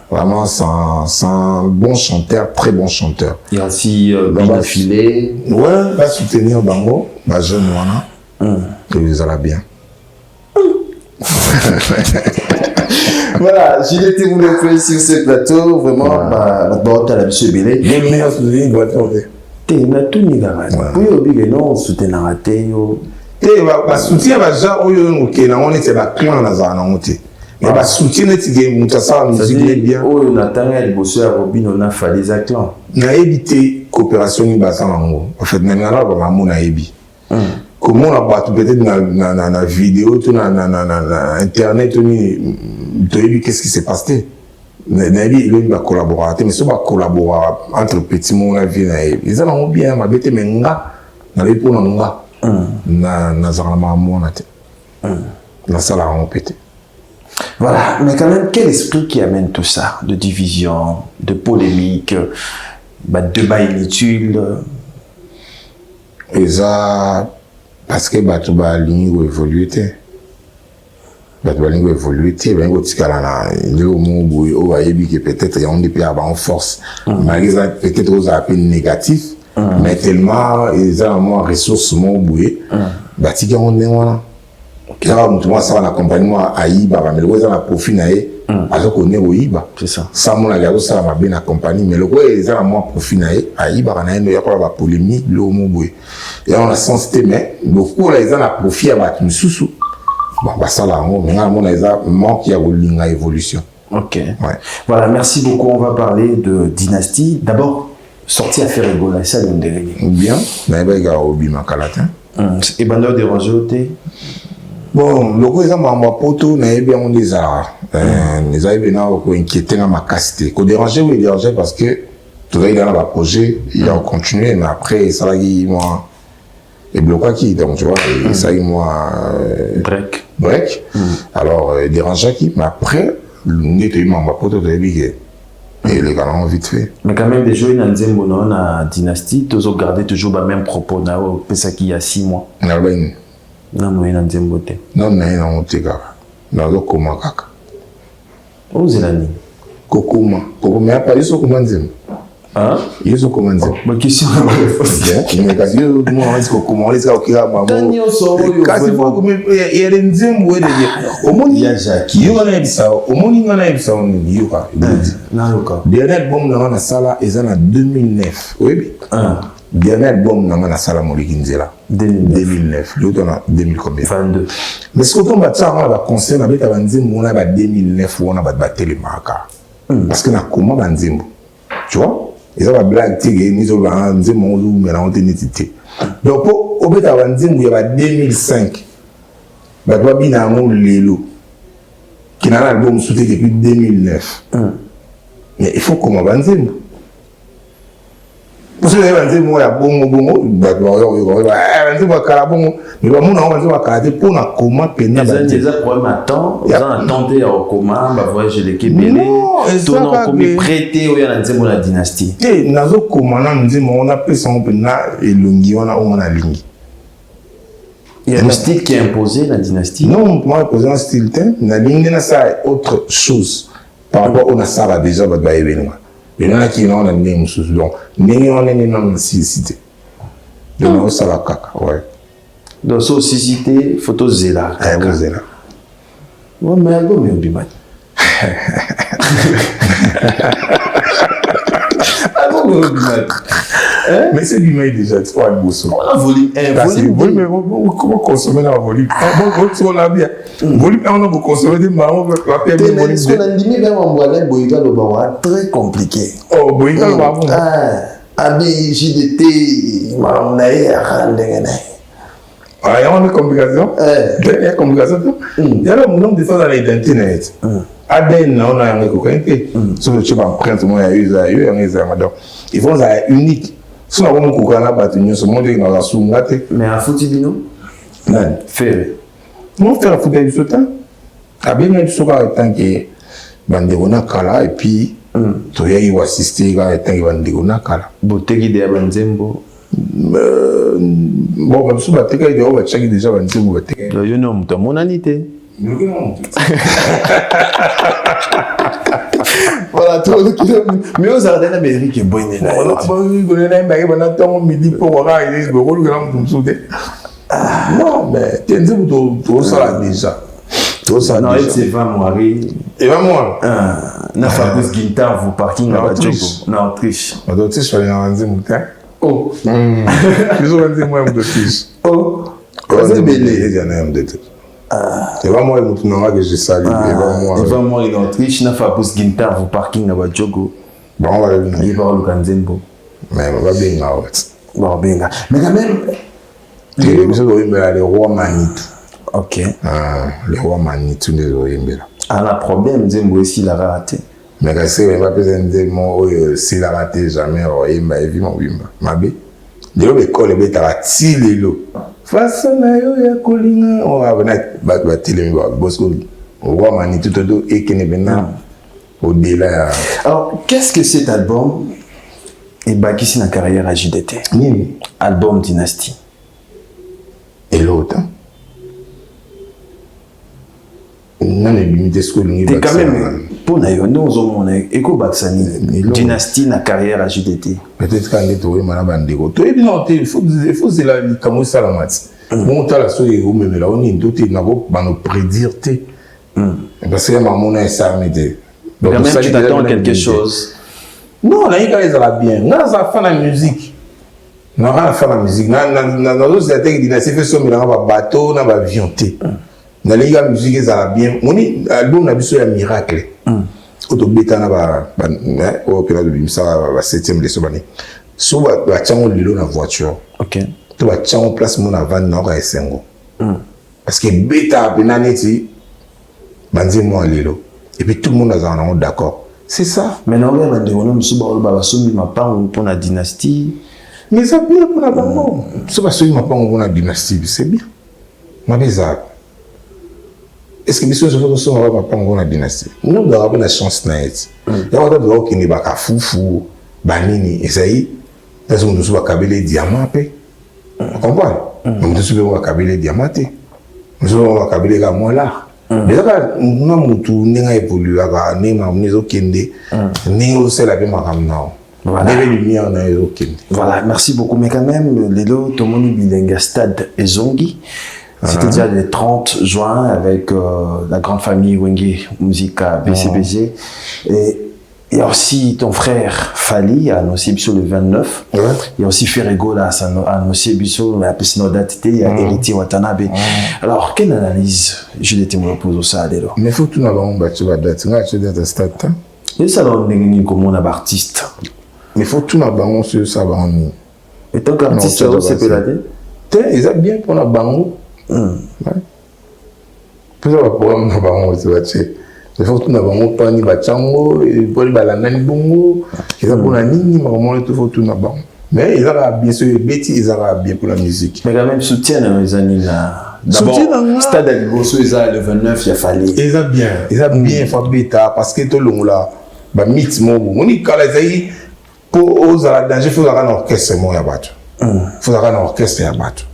vraiment sans bon chanteur, très bon chanteur. Il y a aussi Bino Filé. Ouais, va soutenir Bango, ma jeune wana. Que vous allez bien. Voilà, j'ai été vous le faire sur ce plateau, vraiment, bah, t'as la monsieur Belé. Les meilleurs souvenirs doivent être. T'es na tout ni garate. Puis au big non, soutenir raté yo. Bah soutien bah genre ok na on était ba clan na za na monter. Mais bah soutien net game mutasa musique bien. Oh on attend les bosseux à Robin on a fallu les clans. Na éviter coopération ni basa nango. En fait na ngala ba mamu na ebi. Comment on a battu peut-être na vidéo tout na internet ni tu as vu qu'est-ce qui s'est passé. Nabi il va collaborer mais ce va collaborer entre petits monde la vie na ils ont bien ma bête menga na les pour nga na za mamu na te. Na sala on pété. Voilà, mais quand même, quel esprit qui amène tout ça, de division, de polémique, de débat inutile? Et ça, parce que tu vas évoluer. Tu vas évoluer, tu vas peut-être il y a des pays en force, malgré peut-être aux appels négatifs, mais tellement ils ont moins ressources, moins bouillé, tu vas on moi ça va accompagnement à Iba mais le gars a profit naé alors qu'on est au Iba c'est ça ça mon agado ça m'a bien accompagné mais le gars ils a moins profit naé à Iba na il y a quoi la polémique le mot et on a sensé mais beaucoup là ils ont profit à battre sous bon bah ça là mais on a manque ya linga évolution. OK ouais. Voilà, merci beaucoup. On va parler de dynastie. D'abord sortie à faire rigoler ça le dernier bien na ba ga obi makalatin et bandeur déranger oté. Bon, le gars, ma poto, n'a bien on les a bien inquiété dans ma casse. Qu'on dérangeait, oui, dérangeait parce que tout le dans le projet, il a continué, mais après, ça l'a dit, moi, et bloqué qui, donc, tu vois, ça y moi, break. Alors, dérangeait qui, mais après, nous étions ma poto, de et les gars ont vite fait. Mais quand même, des jours, il y a une dynastie, tous ont gardé toujours le même propos, ça qui y a 6 mois. Non, non, il y a un beauté. Non, non, il y a un beauté. Non, non, comment kaka. Où est l'année? Kokoma. Kokoma, mais pas, ils sont comment dire? Hein? Ils sont comment dire? Ma question est mais quand ils moi, on dit comment les gars, ok, maman. Quand il faut que il y a des nzembo, il y a. Au moins, il y a Jacques. Il y a des ça. Au moins, il y a des ça. Il y a. Non, d'accord. Dernier album dans la salle, ils en a 2009. Oui. Dernier album dans la salle Molikinzela. 2009. L'autre on a 2000 combien? 22. Mais ce qu'on va faire, on va concert avec la Banzimbo, on a 2009 où on a battu les marques. Parce que on a comment Banzimbo? Tu vois? Ils ont blague, ils ont Banzimbo, mais on a été. Donc, au bout de Banzimbo, il y a 2005. Bah, toi, bien à mon Lélo, qui n'a l'album soutenu depuis 2009. Mais il faut comment Banzimbo? Parce que les gens disent moi bon bah mais bah mon on va caler pour na comment peine bah déjà problème attend ils ont attendu à comment bah voyage les kebele tout non comme prêté ou y a dit mon la dynastie et nazo comment on dit on a fait son na elongi on a lingi il y a un style qui est imposé la dynastie non moi imposé un style na lingi na ça autre chose par rapport on a ça va déjà bah événement. Il y en a qui n'ont pas de même chose. Donc, mais on est dans la cité. Donc, ça va caca, ouais. Donc, ça aussi cité, photo zéla. Ouais, zéla. Ouais, mais elle va bien. Mais c'est du mail déjà, tu vois, le beau son. Volume 1, mais comment consommer dans le volume 1? On a bien. Volume 1, on a consommer des marrons, on va faire des volumes 2. On a dit, mais on va aller Boïga le Bawa, très compliqué. Oh, Boïga le Bawa. Abi, JDT, Maram Naï, Arandengene. Ah, il y a une complication? Il y a une complication? Il y a un nombre de fois dans l'identité. Aden, on a un coquin. Sauf que tu vas prendre, moi, il y a eu un examen. Ils font ça unique. Si on a un coquin là, nous sommes dans la soumate. Mais à Foutibino? Non. Fait. Non, faire la foutaise du sautin. À bien du sautin, tant que Banderona Kala, et puis, tu y a assisté à Banderona Kala. Beauté qui est à Banzembo. Bon, même si tu as déjà Banzembo, je n'ai pas mon anité. Voilà, tout le monde. Mais aux Ardennes d'Amérique, c'est bon. Non, mais tu es déjà. Tout ça. Non, c'est Eva Moiré. Eva Moiré. Na Fabrice Guinta, vous parking à Badjogo. En Autriche. En Autriche, je vais aller en Moutin. Oh. Ils ont dit moi, Autriche. Oh. C'est belé. Il y en a un de tout. Eva Moiré, que je salue. Eva Moiré en Autriche, na Fabrice Guinta, vous parking à Badjogo. Bon, on va aller. Il va au Kanzembo. Mais on va bien là. Bon, bien. Mais quand même. Les rois Manitou. Ok. Les rois Manitou, les rois Imbela. Un problème, Zembo aussi l'a raté. Mais quand c'est pas besoin moi s'il a raté jamais roi Imba et vivant Imba. Mabé. De l'école est bête à tirer l'eau. Façon à yo ya kolinga. On va venir battre les miens. Bosco. Roi Manitou tout et qui n'est pas au-delà. Alors, qu'est-ce que cet album et Bakissi na carrière à JDT? Album Dynastie. Et l'autre. Non, t'es quand même pour naïo nous on est éco Baksani Dynastie na carrière à JDT. Peut-être quand les tourés manabandeko. Toi et bien il faut c'est la comme ça la mat. Bon t'as la soirée où même là on est doté na go ba nous prédire té. Parce que maman a ça m'aider. Donc même tu t'attends quelque chose. Non, là il va bien. Là ça fait la musique. Non, on fait la musique. Dans nos états Dynastie fait ça mais là on va bateau, on va avion té. Dans les gars musique ça va bien. Mon album n'a besoin de miracle. Auto beta na ba au période de ça va 7e de semaine. So ba tchango lilo na voiture. OK. To ba tchango place mon avant na ka esengo. Parce que beta penaneti banzi moi lilo. Et puis tout le monde est d'accord. C'est ça. Mais non mais bande on musu ba ba somi mapa pour la dynastie. Mais ça bien pour la bango. So ba somi mapa pour la dynastie, c'est bien. Ma bizarre. Est-ce que monsieur je veux que on va pas prendre la dynastie nous avons pas la chance naït il y a d'autres qui ne va pas foufou banini essayer parce que nous sommes kabelé diamant pe comprends nous sommes kabelé diamanté nous sommes kabelé comme moi là mais ça nous mutu n'enga évoluer aka nema mnezo kende n'engo c'est la même ramna voilà voilà merci beaucoup mais quand même lelo tomoni bilenga stade ezongi. C'était déjà le 30 juin avec la grande famille Wenge Musica BCBG. Et il y a aussi ton frère Fali à Nocibiso le 29. Il y a aussi Ferrego là à Nocibiso, mais à Pessinodate, il y a Héritier Watanabe. Alors, quelle analyse je l'ai témoigné pour ça alors? Mais il faut tout d'abord battre la date. Tu dois être stade. Et ça, on est comme on a artiste. Mais il faut tout d'abord sur ça. Et tant qu'artiste, c'est péladé. Ils ont bien pour la bango. Pour ça, programme na bango c'est batché. Il faut tout na bango pas ni bachango et pour balanda ni bongo. Ils ont pour la nini maman il faut tout na bango. Mais ils ont bien sûr bêtis ils ont bien pour la musique. Mais quand même soutien les années là. D'abord stade à Liboso ils ont le 29 il a fallu. Ils ont bien fait bêta parce que tout le monde là ba mythe mon on dit quand les pour aux danger faut avoir un orchestre mon ya battu. Faut avoir un orchestre ya battu.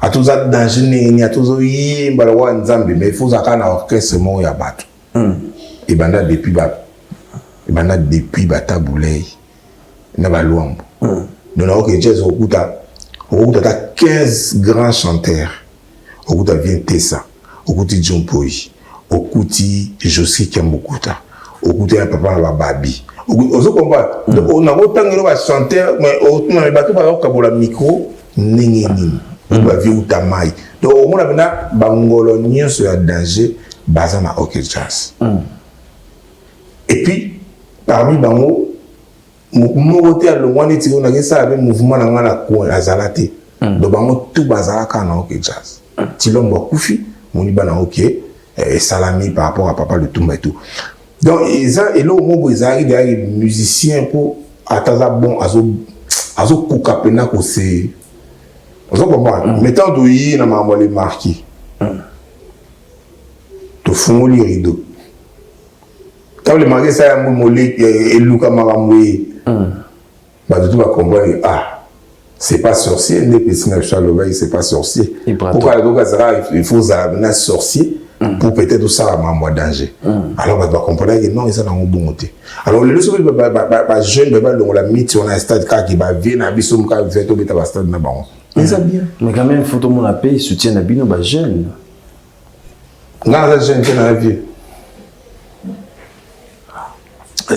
A tous les dangers, ni à tous les balwa nzambe, mais il faut avoir un orchestre mon ya batu. Et banda depuis bataboulay, na balouambo. Donc ok jazz okuta 15 grands chanteurs. Okuta vient Tessa, okuti John Poi, okuti Joski Kambukuta, okuti papa na babi. Ozo combat. On a autant de chanteurs, mais on a battu par kabola micro nini. On va vivre ta maille. Donc, on a maintenant bangolonien sur le danger, basé na ok jazz. Et puis, parmi bango, mon côté à l'ouane, on a ça avec mouvement dans la coin, à Zalate. Donc, bango tout basé à ok jazz. Tilon Bakoufi, mon ibana ok, et salami par rapport à papa le Toumba et tout. Donc, et là, au moment où ils arrivent, des musiciens pour attendre bon, azo koukapena ko c'est. Vous comprenez? Mettons d'où il y a un marqué. Tu fous les rideaux. Quand le marqué ça a un mollet et Luca Maramoué, tu vas comprendre, ah, c'est pas sorcier, n'est pas Chalovaï, c'est pas sorcier. Pourquoi il faut un sorcier pour peut-être ça à un danger. Alors, tu vas comprendre que non, ils sont dans un bon côté. Alors, les jeunes, on a mis sur un stade qui va venir, à Bissou, qui va venir au stade. Mais quand même, il faut que mon appel soutien à Bino, jeune. Nga jeune te na vie.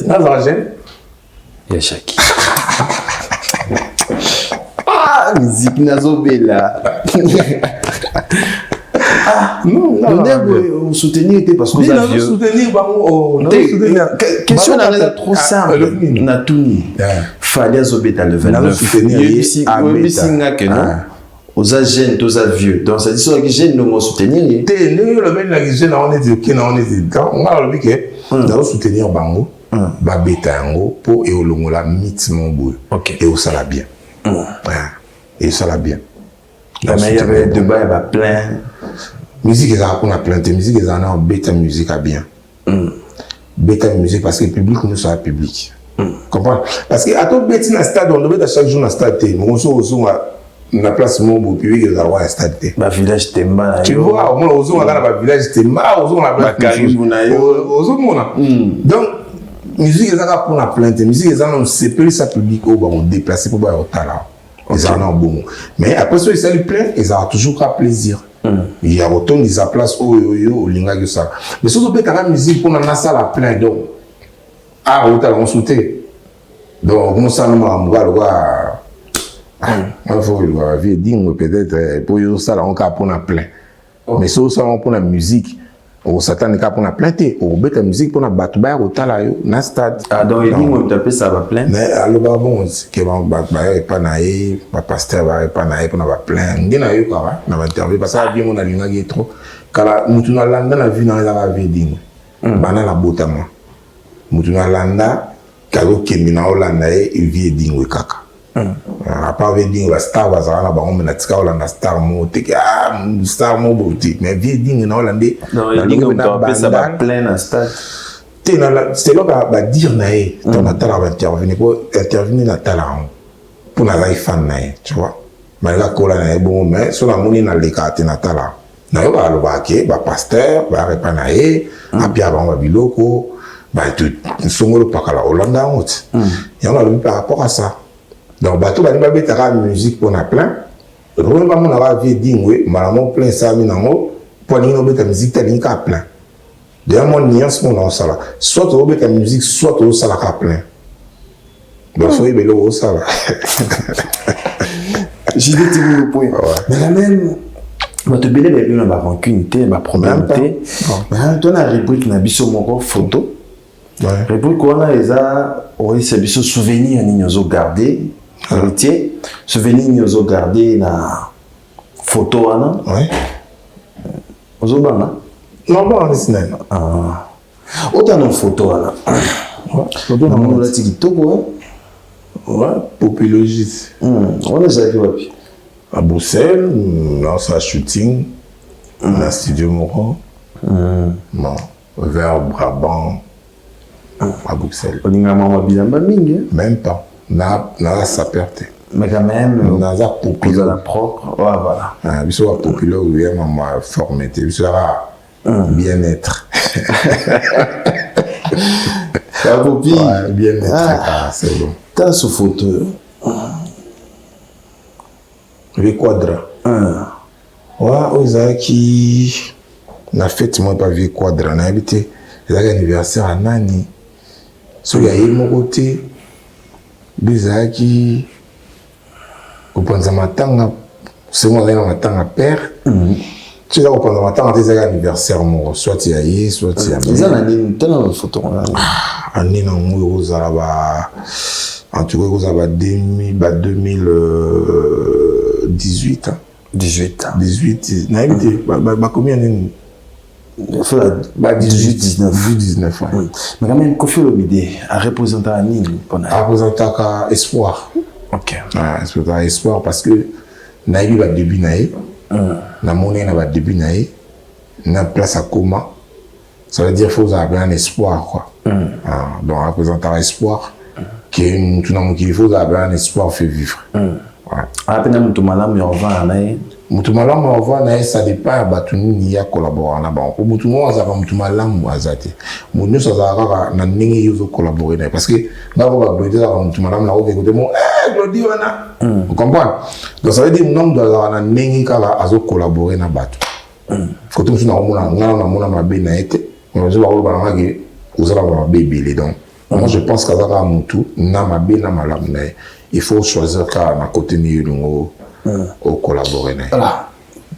Nga jeune. Ya Shaki. Ah, musique nazobela. Non, vous soutenir était parce que vous avez soutenir question là trop simple. Natuni. Fallait zobeta le 29. Soutenir que non. Aux jeunes, aux vieux. Donc ça dit que jeunes nous soutenir. Te le ben la jeune on est qui on est quand on va le que nous soutenir bango. Ba beta yango po e olongola mythe mon bout. Et au sala bien. Et ça la bien. Mais il y avait débat, il y avait plein. Musique, ils ont plein de musique, ils ont bêta musique à bien. Bêta musique parce que le public nous soit public. Comprends? Parce que à tout bêta dans le stade, on devait chaque jour dans le stade. On se na place mon beau public, ils ont un stade. Bah village Temba. Tu vois, au moins aux autres, on a un village Temba, aux autres, on a plein de aux autres, donc, musique, ils ont pour la plainte. Musique, ils ont c'est plus ça public, on déplacer pour voir au talent. Ils en ont bon. Mais après ça, ils s'allument plein, ils ont toujours un plaisir. Il y a autant de sa place au linga que ça. Mais surtout, quand la musique, pour la salle à plein, donc, au talent, on soutient. Donc, comment ça, nous, on va il faut le dire, peut-être, pour la salle, on va pour la plein. Mais surtout, on pour la musique. On s'attend à pour la plainte, on met la musique pour la battre au talent, na stade. Ah, donc, il dit, on tape ça va plein. Mais alors, bon, que bon, pas naïf, pas pasteur, pas naïf, on va plein. On dit naïf quoi, on va interviewer parce que bien on a l'ingénieur trop. Car nous tournons landa la vie dans la vie ding. Bana la botama. Nous tournons landa, car au Kenya Hollanda il vit ding we kaka. À part ding la star va ça là, on met la tika Hollanda star mo, star mo boutique, mais vit ding na Hollanda. Non, il dit on tape ça va plein à stade. C'est là que dire naïe, ton attala va intervenir pour intervenir dans talent pour na life fan naïe, tu vois. Mais là cola naïe bon mais sur la moni na lekate na talent. Na yo ba lo ba ke ba pasteur ba repa naïe, apia ba ba biloko, ba tout songolo pakala Hollanda honte. Et on a lu par rapport à ça. Donc bateau ba ni ba betara musique pour na plein. Le problème pas mon avoir vie dingwe, malamon plein ça mi nango, pour ni no beta musique tali ka plein. D'ailleurs, mon nuance, mon sala. Soit tu as ta musique, soit tu as la plein. Donc, il faut y aller au sala. J'ai dit le point. Mais la même, tu as bien les ma rancune, ma problème. Mais tu as une rubrique na biso mon photo. Rubrique qu'on a les a, oui, c'est biso souvenir ni nous garder, héritier, souvenir nous garder na photo ana. Ouais. Aux obana. Non, pas en Israël. Ah. Autant de photos là. Photo dans mon TikTok ouais, populogiste. On est allé wapi? À Bruxelles, dans sa shooting, dans le studio Moro. Non, vers Brabant, à Bruxelles. On y a maman bilamba mingi. Même pas. Na sa perte. Mais quand même, na za populaire la propre. Ouais, voilà. Ah, biso wa populaire ou bien maman formé. Biso bien-être. La copie. Ouais, bien-être, c'est bon. T'as ce photo. Le quadra. Ouais, aux qui n'a fait moi pas vu quadra. N'a habité. Il a anniversaire à Nani. So il y a eu mon côté. Des qui. Au point de matanga. C'est moi qui ai matanga père. Tu sais, pendant ma temps, on a anniversaire, soit tu y soit tu y as. Ils ont une photo. Année non, vous avez en tout cas, vous avez 2018. 18. 18. Combien d'années? 18, 19. Ouais. Mais quand même, Kofi Olomide a représenté à Nîmes. A représenté à Espoir. Ok. À Espoir parce que Naïbi va début Naï. Na monnaie na début naïe na place à coma ça veut dire qu'il faut avoir un espoir quoi donc représentant espoir qui tout dans qu'il faut avoir un espoir fait vivre après mutu malamu ya ova nae mutu malamu ya ova nae ça dépend batu ni ya collaborer na ba ko mutu mo za ba mutu malamu azate mutu so za ka na ningi yuzo collaborer nae parce que na ba ba za mutu malamu na oke côté mo Glody wana vous comprenez donc ça veut dire nombre de la ningi kala azo collaborer na batu Photo mosusu naomona mabe na ye te mosusu bakoloba nanga ke ozala mabe ebele. Donc moi je pense kazaka mutu na mabe na malamu na ye il faut choisir kaka na côté ni yolingo collaborer na ye. Voilà.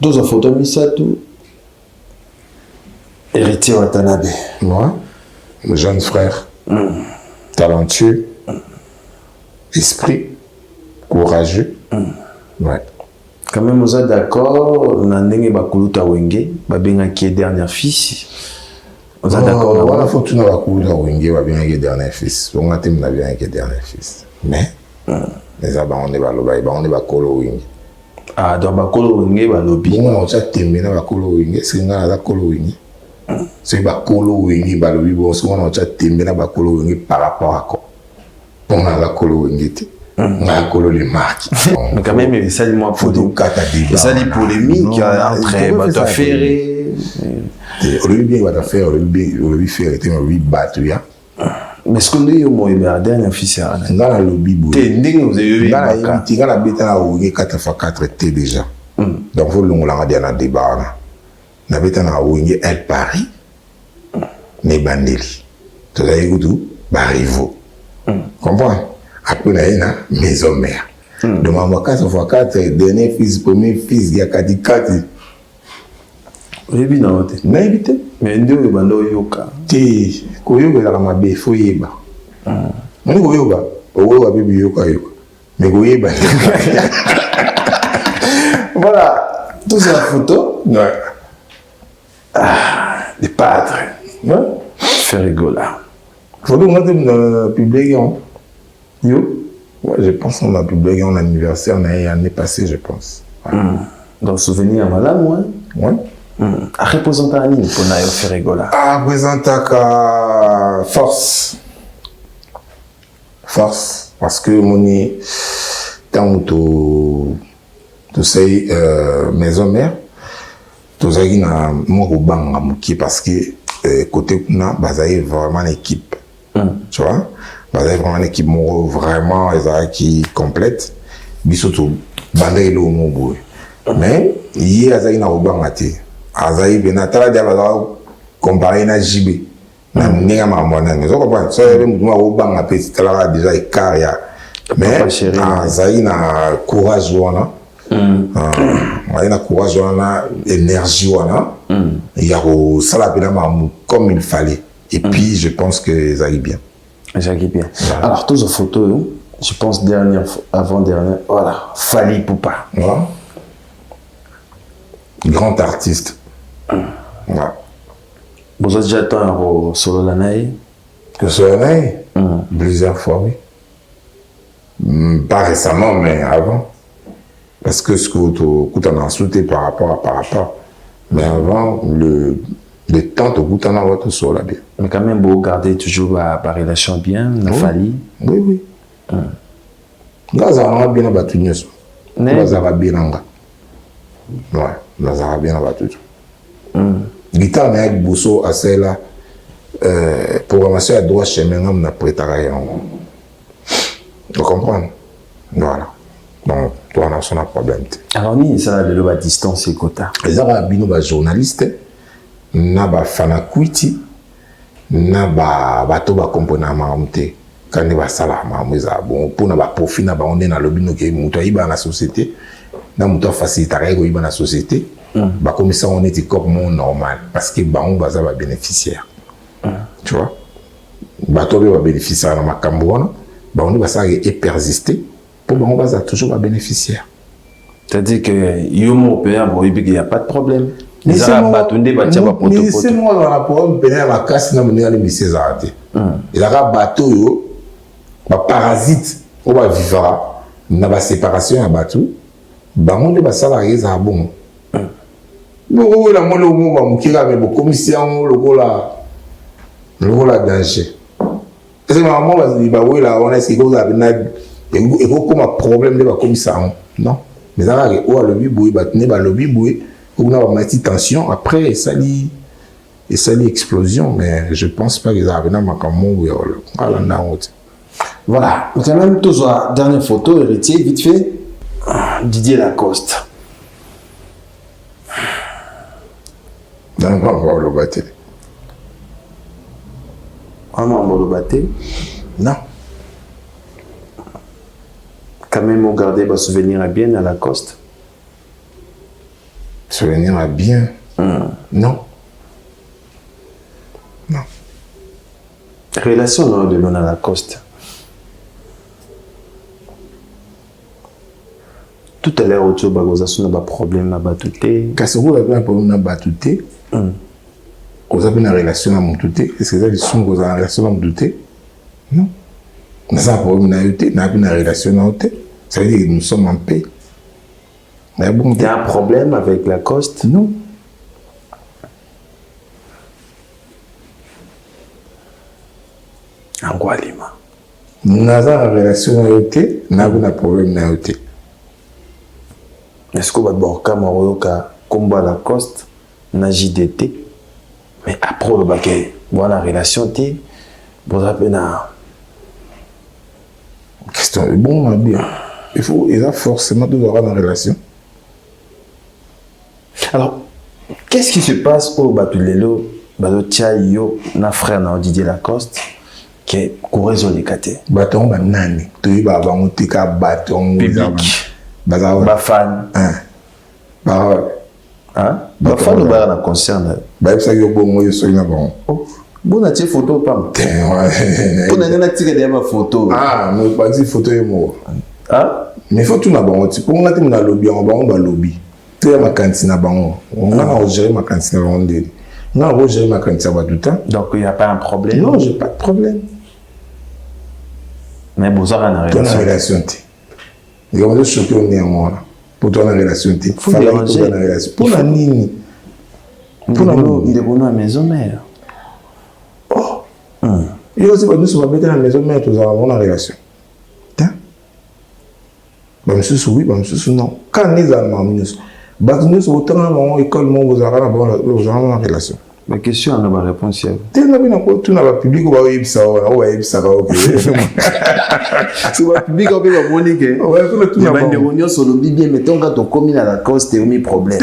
Dans une photo misato héritier Watanabe. Moi, jeune frère, talentueux, esprit, courageux. Ouais. Quand même, vous êtes d'accord, on a un bakuluta wenge, babenga qui est dernier fils. Vous êtes d'accord? Voilà, faut tout na bakuluta wenge, babenga qui est dernier fils. On a tim na bien qui est dernier fils. Mais, les abans on est baloba, on est bakolo wenge. Ah, donc bakolo wenge balobi. On a déjà temé na bakolo wenge, c'est nga na kolo wenge. C'est bakolo wenge balobi, bon, on a déjà temé na bakolo wenge par rapport à quoi? On a la kolo wenge. On a collé les marques. Mais quand même, il s'allie moins pour nous. Il s'allie polémique entre Bato Ferré. On lui bien Bato Ferré, on lui fait battre. Mais ce qu'on dit au moins, la dernière officielle. Dans la lobby, vous avez eu dans la bête à la 4 x 4 T déjà. Donc, vous l'avez dit dans le débat. La bête à la elle Paris, mais Bandeli. Tu as dit tout, Barivo. Comprends? Après, il y a une maison mère. Donc, ma 4 x 4, dernier fils, premier fils, il y a 4 x 4. Vous avez vu dans votre tête? Mais évitez. Mais il y a un yoka. Ti, koyoka la mabe, il faut yeba. On est koyoka. Owo baby yoka yoka. Mais koyeba. Voilà. Tout ça la photo. Ouais. Ah, des padres. Ouais. Fait rigoler. Photo, on a publié. Yo, ouais, je pense qu'on a publié un anniversaire l'année passée, je pense. Ouais. Dans le souvenir, voilà, moi. Ouais. À représenter à Nîmes pour nous faire rigoler. À représenter à force. Force. Parce que mon tant tu sais, maison mère, tu sais, na mon bang parce que côté na basaye vraiment l'équipe. Tu vois? Basaye vraiment l'équipe vraiment qui complète. Bisoto bandé le mot. Mais il y a na obangate. Azaï benatala dia bazao comparé na JB. Na ninga mamona ne. Zo comprendre. Ça y est moi obanga petit tala déjà ikaria. Mais azaï na courage wana. Il a courage wana, énergie wana. Il y a au salapina comme il fallait. Et puis je pense que ça y bien. Ça y bien. Alors tous les photos, je pense dernière avant dernière. Voilà, Fally Ipupa. Voilà. Grand artiste. Voilà. Vous avez déjà atteint solo l'année? Le soleil, plusieurs fois, oui. Pas récemment, mais avant. Parce que ce que tu as sauté par rapport. Mais avant, le temps, tu as votre sol là bien. Mais quand même, vous gardez toujours par relation bien, la Fally. Oui. Là, bien abattu. Là, bien. Ouais, là, bien abattu. Guitare avec Bousso à celle-là. Programmation à droit chemin, on a préparé. Tu comprends? Voilà. Donc, toi, on a son problème. Alors, ni ça, la distance et quota. Les arabes, journalistes, naba fanakuiti, naba toba component maamte. Quand ils va salama, bon, pour naba profit, naba on est dans le bino qui est moutoui dans la société. Dans moutoui facilitaire, dans la société. Bah, comme ça, on était comme normal. Parce que bah, on va bénéficiaire. Tu vois? Bah, toi, va bénéficiaire dans ma cambouana. Bah, on va ça et persister. Pour bah, on va toujours bénéficiaire. C'est-à-dire que Yomo Père, il n'y a pas de problème. Mais c'est moi, dans la problème, pénal ma casse, n'a mené à l'émission arrêté. Il y a un bateau, un parasite, on va vivre, n'a pas séparation à bateau. Bah, on va salarié, ça bon. Bon, la molle au moment qui avait beaucoup commission, le gros la danger. C'est maman, il va oui, là, on est ce qu'il y a et comme un problème de la commission. Non. Mais ça va, on a le biboué, le biboué, on a une petite tension. Après, ça lit explosion, mais je pense pas qu'ils avaient un voilà. Quand même, toujours, dernière photo, héritier, vite fait. Didier Lacoste. Non, pas le bâté. Vraiment, le bâté? Non. Quand même, on gardait vos souvenirs bien à Lacoste. Souvenir à bien? Non. Non. Relation non, de l'on à Lacoste. Tout à l'heure, tu as un problème à Batouté. Quand vous avez un problème à Batouté, vous avez une relation à Moutouté. Est-ce que vous avez une relation à Moutouté? Non. Nous avons un problème à Moutouté, nous avons une relation à Moutouté. Ça veut dire que nous sommes en paix. Il y a un problème avec Lacoste? Non. En Gualima. Nous avons une relation à Moutouté, nous avons un problème à Moutouté. Est-ce que vous avez un Cameroun combat Lacoste na JDT? Mais après le baquet, voilà la relation, vous avez une question. Bon, bien. Il a forcément de avoir une relation. Alors, qu'est-ce qui se passe au Batulelo, Balotiayo, na frère na Didier Lacoste, qui est courageant de Kate? Bâton, banane. Tu vas avoir un petit bâton. Public. Bafan. Bafan ou Bafan concerne? Ça y est, bon, moi, je suis là. Bon, on a tiré photo, pas? On a tiré des photos. Ah, mais pas dit photo et moi. Ah? Mais il faut tout d'abord. Pour on a été dans le lobby, on va lobby. Tu es ma cantine à Bango. On a géré ma cantine à Bango. On a géré ma cantine à tout le temps. Donc il n'y a pas un problème? Non, j'ai pas de problème. Mais vous avez une relation? Tu as une relation. Il y a des choses qui ont néanmoins. Pour toi, une relation. Il faut déranger. Pour la nini. Pour la nini. Il est bon à la maison mère. Oh. Il y a aussi des choses qui sont à la maison mère. Nous avons une relation. Monsieur oui, monsieur non. Quand nous avons une relation. Ma question, on a ma réponse. Tu n'as pas public ou pas public, ça c'est pas public, on peut pas moniquer. Ouais, tu n'as pas de réunion sur le bibi, mais tant que tu commis à la cause, tu as mis problème.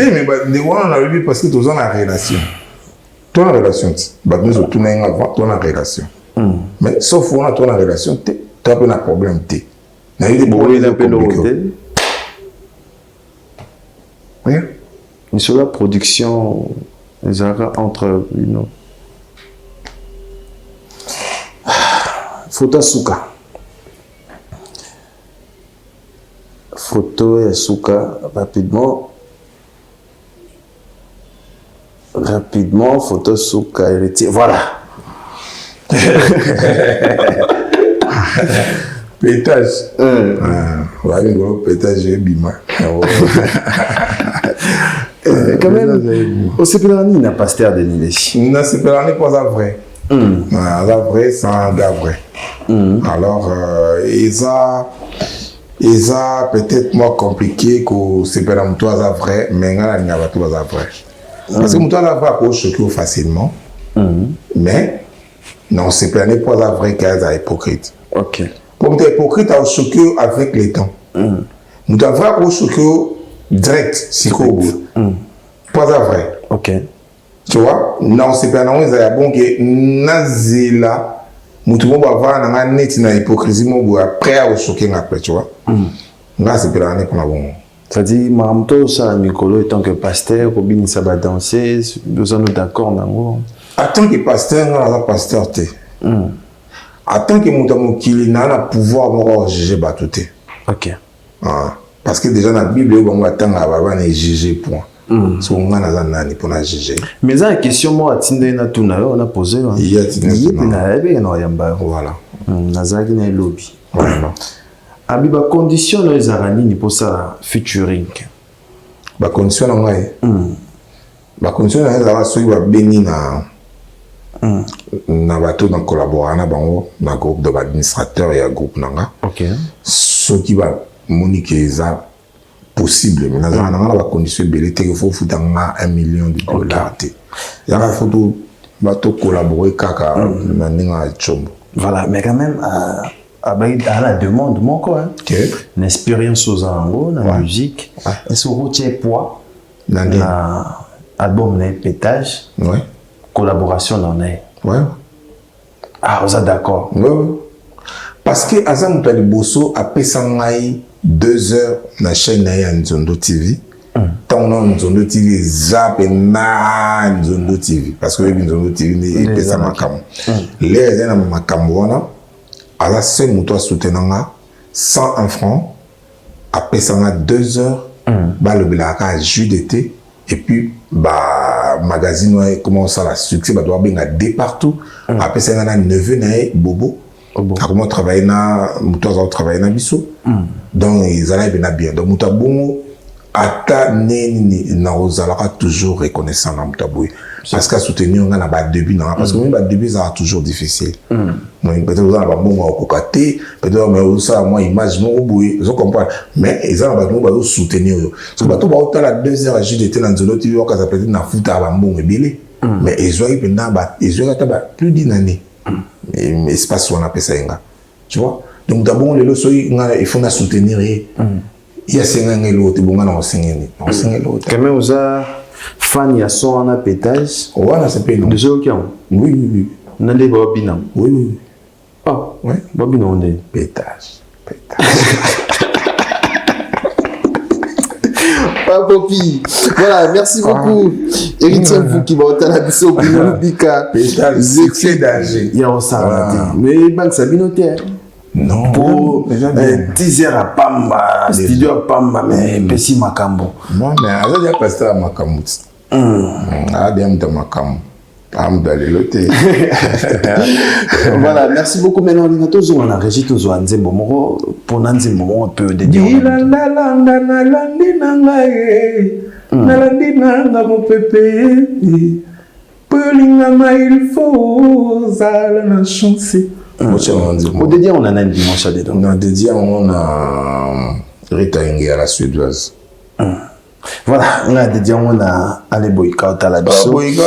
Mais on a eu parce que tu as une relation. Tu as une relation. Nous avons une relation. Mais sauf qu'on a une relation, tu as un problème. Il y a eu des problèmes compliqués. Oui. Mais sur la production, les arrêts entre une photo Souka. Photo et Souka, rapidement. Rapidement, photo Souka héritier. Voilà. Pétage. Voilà, pétage et bima. Quand même, au Sépélani, il n'a pas pasteur de Nileshi. Non, Sépélani, pas vrai. La vrai, c'est un gars vrai. Alors, ils ont peut-être moins compliqué que Sépélani, toi, c'est vrai, mais il n'y a pas tout vrai. Parce que toi, la vrai, peut choquer facilement. Mais, non, Sépélani, pas vrai, qu'elle est hypocrite. Ok. Comme tu es hypocrite, tu as choqué avec les temps. Nous devons choquer direct, si vous pas vrai. Ok. Tu vois, non, c'est pas non, il y a bon que Nazila, nous devons avoir un net na hypocrisie, mais après à choquer après, tu vois. Là, c'est pas l'année qu'on a bon. C'est-à-dire, Maramto, ça, Nicolo, tant que pasteur, Robin, ça va danser, nous sommes d'accord, non? En tant que pasteur, on a pasteur, tu en tant que mon qu'il n'a pas pouvoir de juger Batouté. Ok. Parce que déjà dans la Bible, on attend à juger point. So on a nani pour juger. Mais ça, la question, moi, on a posé. Il y a voilà. Nazaki na lobby. Voilà. Abiba condition les arani pour ça featuring. Ba condition ngai. Ba condition ngai za so ba beni na bateau dans collaborer na bango na groupe de administrateurs et groupe nanga. OK. Ce qui va monique ça possible mais na ba condition belé te faut foutre $1 million. Ya ka photo bateau collaborer kaka na ninga chombo. Voilà, mais quand même à la demande mon quoi. Une expérience aux angles, la musique. Est-ce que tu es poids? album na pétage. Ouais. Collaboration dans est. Ouais. Ah, vous êtes d'accord. Ouais. Parce que Azam Pali Bosso a payé 2 heures dans la chaîne de Nzondo TV. Tant on a Nzondo TV, Zap et na Nzondo TV. Parce que Nzondo TV est payé ma cam. Les gens ma cam wana, à la seule mouton soutenant 101 francs, a payé 2 heures, bah le bilaka a jus d'été et puis bah magazine ouais commence à la succès bah doit bien de partout. Après ça on a 9 nae bobo. Comment travailler na mouton travailler na biso. Donc ils allaient bien. Donc mouton bon ata neni na ozalaka toujours reconnaissant na moutaboué parce qu'à soutenir on a ba début non parce que même ba début ça toujours difficile donc peut-être on a ba bon au côté peut-être mais ça moi image mon boué je comprends mais ils ont ba bon soutenir parce que ba to ba autant la 2 heures j'ai été dans Nzondo TV on ça peut-être na futa ba bon ebele mais ils ont pendant ba ils ont plus d'une année mais espace on appelle ça tu vois donc d'abord les leçons il faut na soutenir il y a 5 ans l'autre bon on s'engage quand même vous a fan ya son na pétage voilà c'est pas de jeux qui ont oui na les bobina oui ah ouais bobina on est pétage pas copie voilà merci beaucoup héritier vous qui va au Talabiso Bruno Bika pétage c'est danger il y a ça mais banque ça binoté non pour teaser à Pamba studio à Pamba mais pesi makambo moi mais alors il y a pas ça makambo ah bien de makambo voilà merci beaucoup maintenant on a tous on a régi tous on nzembo moko pour nzembo moko peu de dire nalandi nanga mopepe polinga il faut zala na chance. Au dédié, on a un dimanche à dedans. On a dédié, on a Rita Inge à la suédoise. Voilà, on a dédié, on a allé Boïka au Talabiso. Boïka,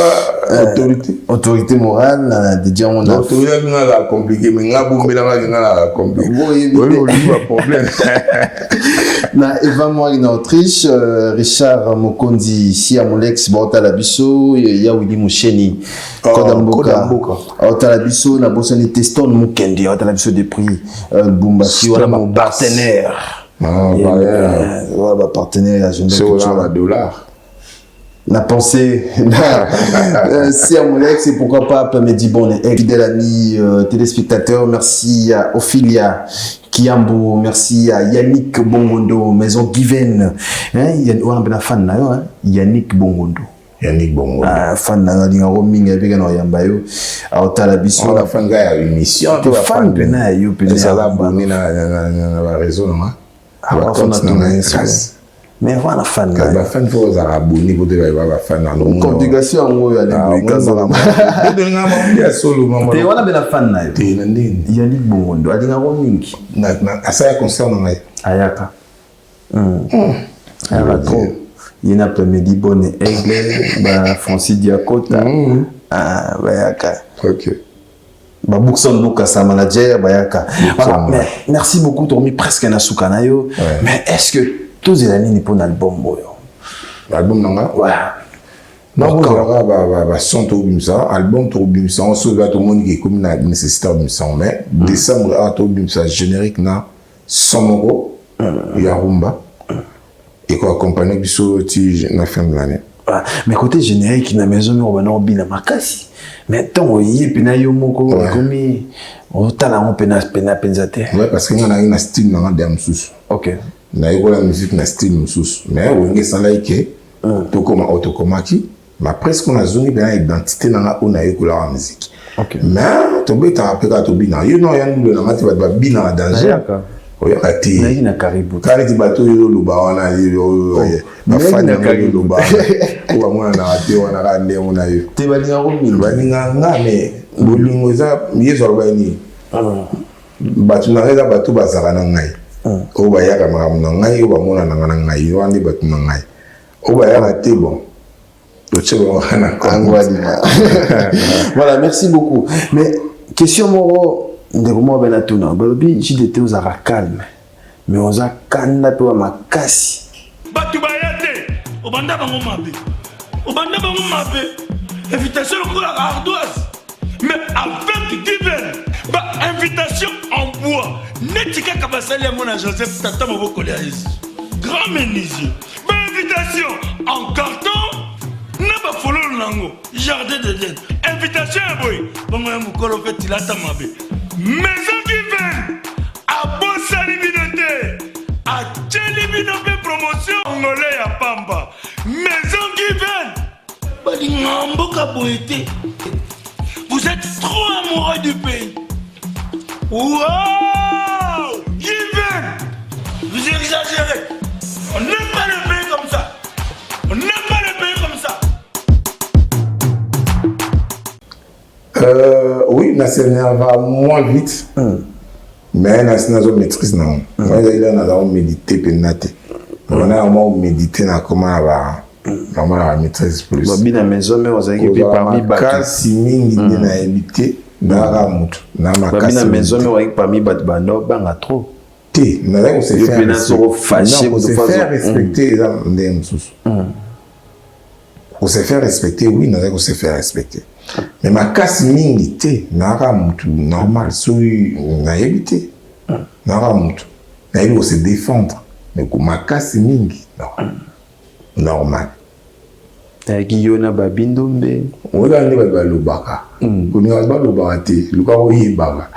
autorité. Autorité morale, on a dédié, on a. Autorité, on a compliqué, mais on a bombé la compliqué. Oui, pas problème. Na Eva Moari na Autriche, Richard Mokondi si Amolex ba Talabiso, ya Willy Moucheni Kodamboka Talabiso na bosani Teston Mukendi Talabiso des prix Bumbasi wala mon partenaire. Voilà partenaire agenda $. La pensée si Amolex et pourquoi pas Pamedi Bonne fidèle ami téléspectateur, merci à Ophelia Kiambo, merci à Yannick Bongondo, Maison Given. On a un fan là, Yannick Bongondo. Yannick Bongondo. Fan là, il y a un roaming avec un Oyambayo. À Talabiso. On a fan gars une émission. Tu fan de na yo peut-être. Ça va bonner na réseau non. Ah, on a tout. Mais voilà fan là. La fan faut ça abonner pour te voir fan là. Conjugation en haut aller Kaza. Ya solo maman. Te wana bela fan na yo. Te nandini. Yannick Bongondo, ali nga roaming. Na asa ya concert na ngai. Ayaka. Ayaka trop. Il y a Pamedi Bonne Aigle, ba Francis Diakota. Ah, bayaka. OK. Ba Bookson Lucas sa manager bayaka. Voilà, mais merci beaucoup Tormi presque na sukanayo. Mais est-ce que tous les années pour un album boyo? L'album nanga? Ouais. Non, on son to bimsa, album to bimsa, on se va tout le monde qui est comme na nécessité bimsa mais décembre à to bimsa générique na Somoro Yarumba et quoi accompagner biso ti na fin de l'année. Mais côté générique na maison on va bina makasi. Mais tant y pena yo moko comme on tala on pena penzate. Ouais parce que on a une style na dem sous. OK. Na y la musique na style sous. Mais on est sans like to comme autokomaki. Mais presque on a zone bien identité na on a écouté la musique. OK. Mais to beta apeka to bina. You know ya nous na ngati ba bina danger. Oya kati. Na ina karibu. Kali ti bato yo luba wana yo. Ba fan ya karibu luba. Ko mwana na ati wana ka nde mona yo. Te balinga romi. Balinga ngame bolingo za yeso albani. Bato na reza bato bazaka na ngai. O ba yaka makamu na ngai o ba mona na ngai wandi bato na ngai. O ba yaka te bon. Voilà, merci beaucoup. Mais question moro ndeko benatuna balobi JDT aux ara calme mais aux a kanda pe wa makasi batu bayate obanda bango mabe obanda bango mabe invitation lokola ardoise mais avec divin invitation en bois neti kaka basali yango na Joseph tata maboko ya Yesu grand menuisier invitation en carton na bafololo nango jardin d'Eden invitation ya boy bongo ya mokolo mpe tilata mabe maison divine abosali bino te atieli bino mpe promotion ngole ya pamba maison divine balinga mboka boye te. Vous êtes trop amoureux du pays. Wow! Given! Vous exagérez. On n'aime pas le pays comme ça. On n'aime pas le pays comme ça. Oui, ça s'énerve moins vite. Mais ça n'a pas maîtrise. Non. Moi, il y a médité pénaté. On a médité comment vraiment la maîtrise plus. Babi na maison mais on a qui parmi bateau. Kasi mingi na habité na ramutu na makasi. Babi na maison mais on a parmi bateau bano banga trop. Té, na on se faire respecter les msous. On se faire respecter oui, na on se faire respecter. Mais makasi mingi té na ramutu normal so na habité. Na ramutu. Na il faut se défendre. Mais ko makasi mingi non. Normal. Guillaume Babindombe. On a dit que Lubaka. On a dit que Lubaka.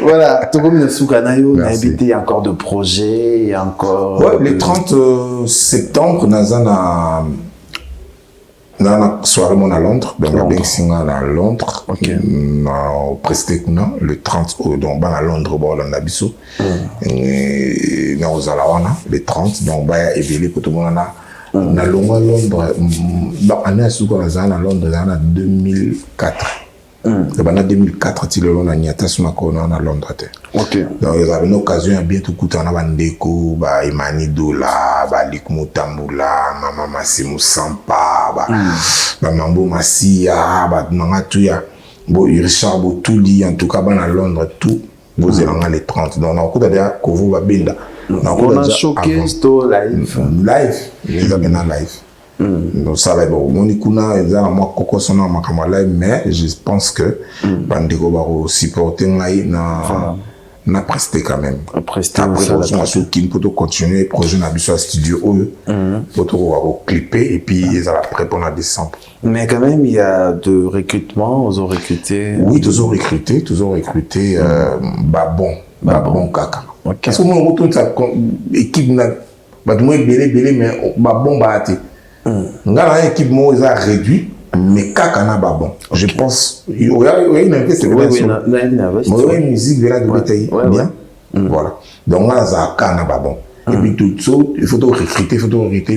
Voilà. Tout comme le Soukanayo, on a habité encore de projets et encore. Ouais, le 30 septembre, on a une soirée à Londres. Donc, on a bien à Londres. Ok. On a presté le 30 donc à Londres, on a Nabiso. Et on a le 30, donc on a évolué pour tout le monde. On a Londres, on a souvent à Londres en 2004. En 2004, on a niata à Londres. Ok. Donc il y avait une occasion à bientôt écouter on a Bandeko, Imani Dola, Likmu Tambula, Mama Massimu Sampa, Mambo Massia, Nangatuya, Richard Botouli, en tout cas à Londres, tout. Vous êtes dans les 30. Donc on a encore d'ailleurs que vous Babinda. On a choqué sto live. Live, les amis dans live. Donc ça va bon. On y connaît, ils ont moi coco sonant ma caméra live, mais je pense que Bandeko va supporter na presté quand même. Presté. Après on a souki pour continuer projet na biso studio pour tout clipper et puis ils ont prêt pour la décembre. Mais quand même il y a de recrutement, ils ont recruté. Oui, toujours recruté, bon kaka. Okay. Parce que mon retour ça équipe na ba du moins belé mais bon baté. Ngala équipe mo ils a réduit mais kaka na ba bon. Je pense il y a une investigation. Oui, une musique de la bataille bien. Voilà. Donc là ça kana ba bon. Et puis tout ça, il faut recruter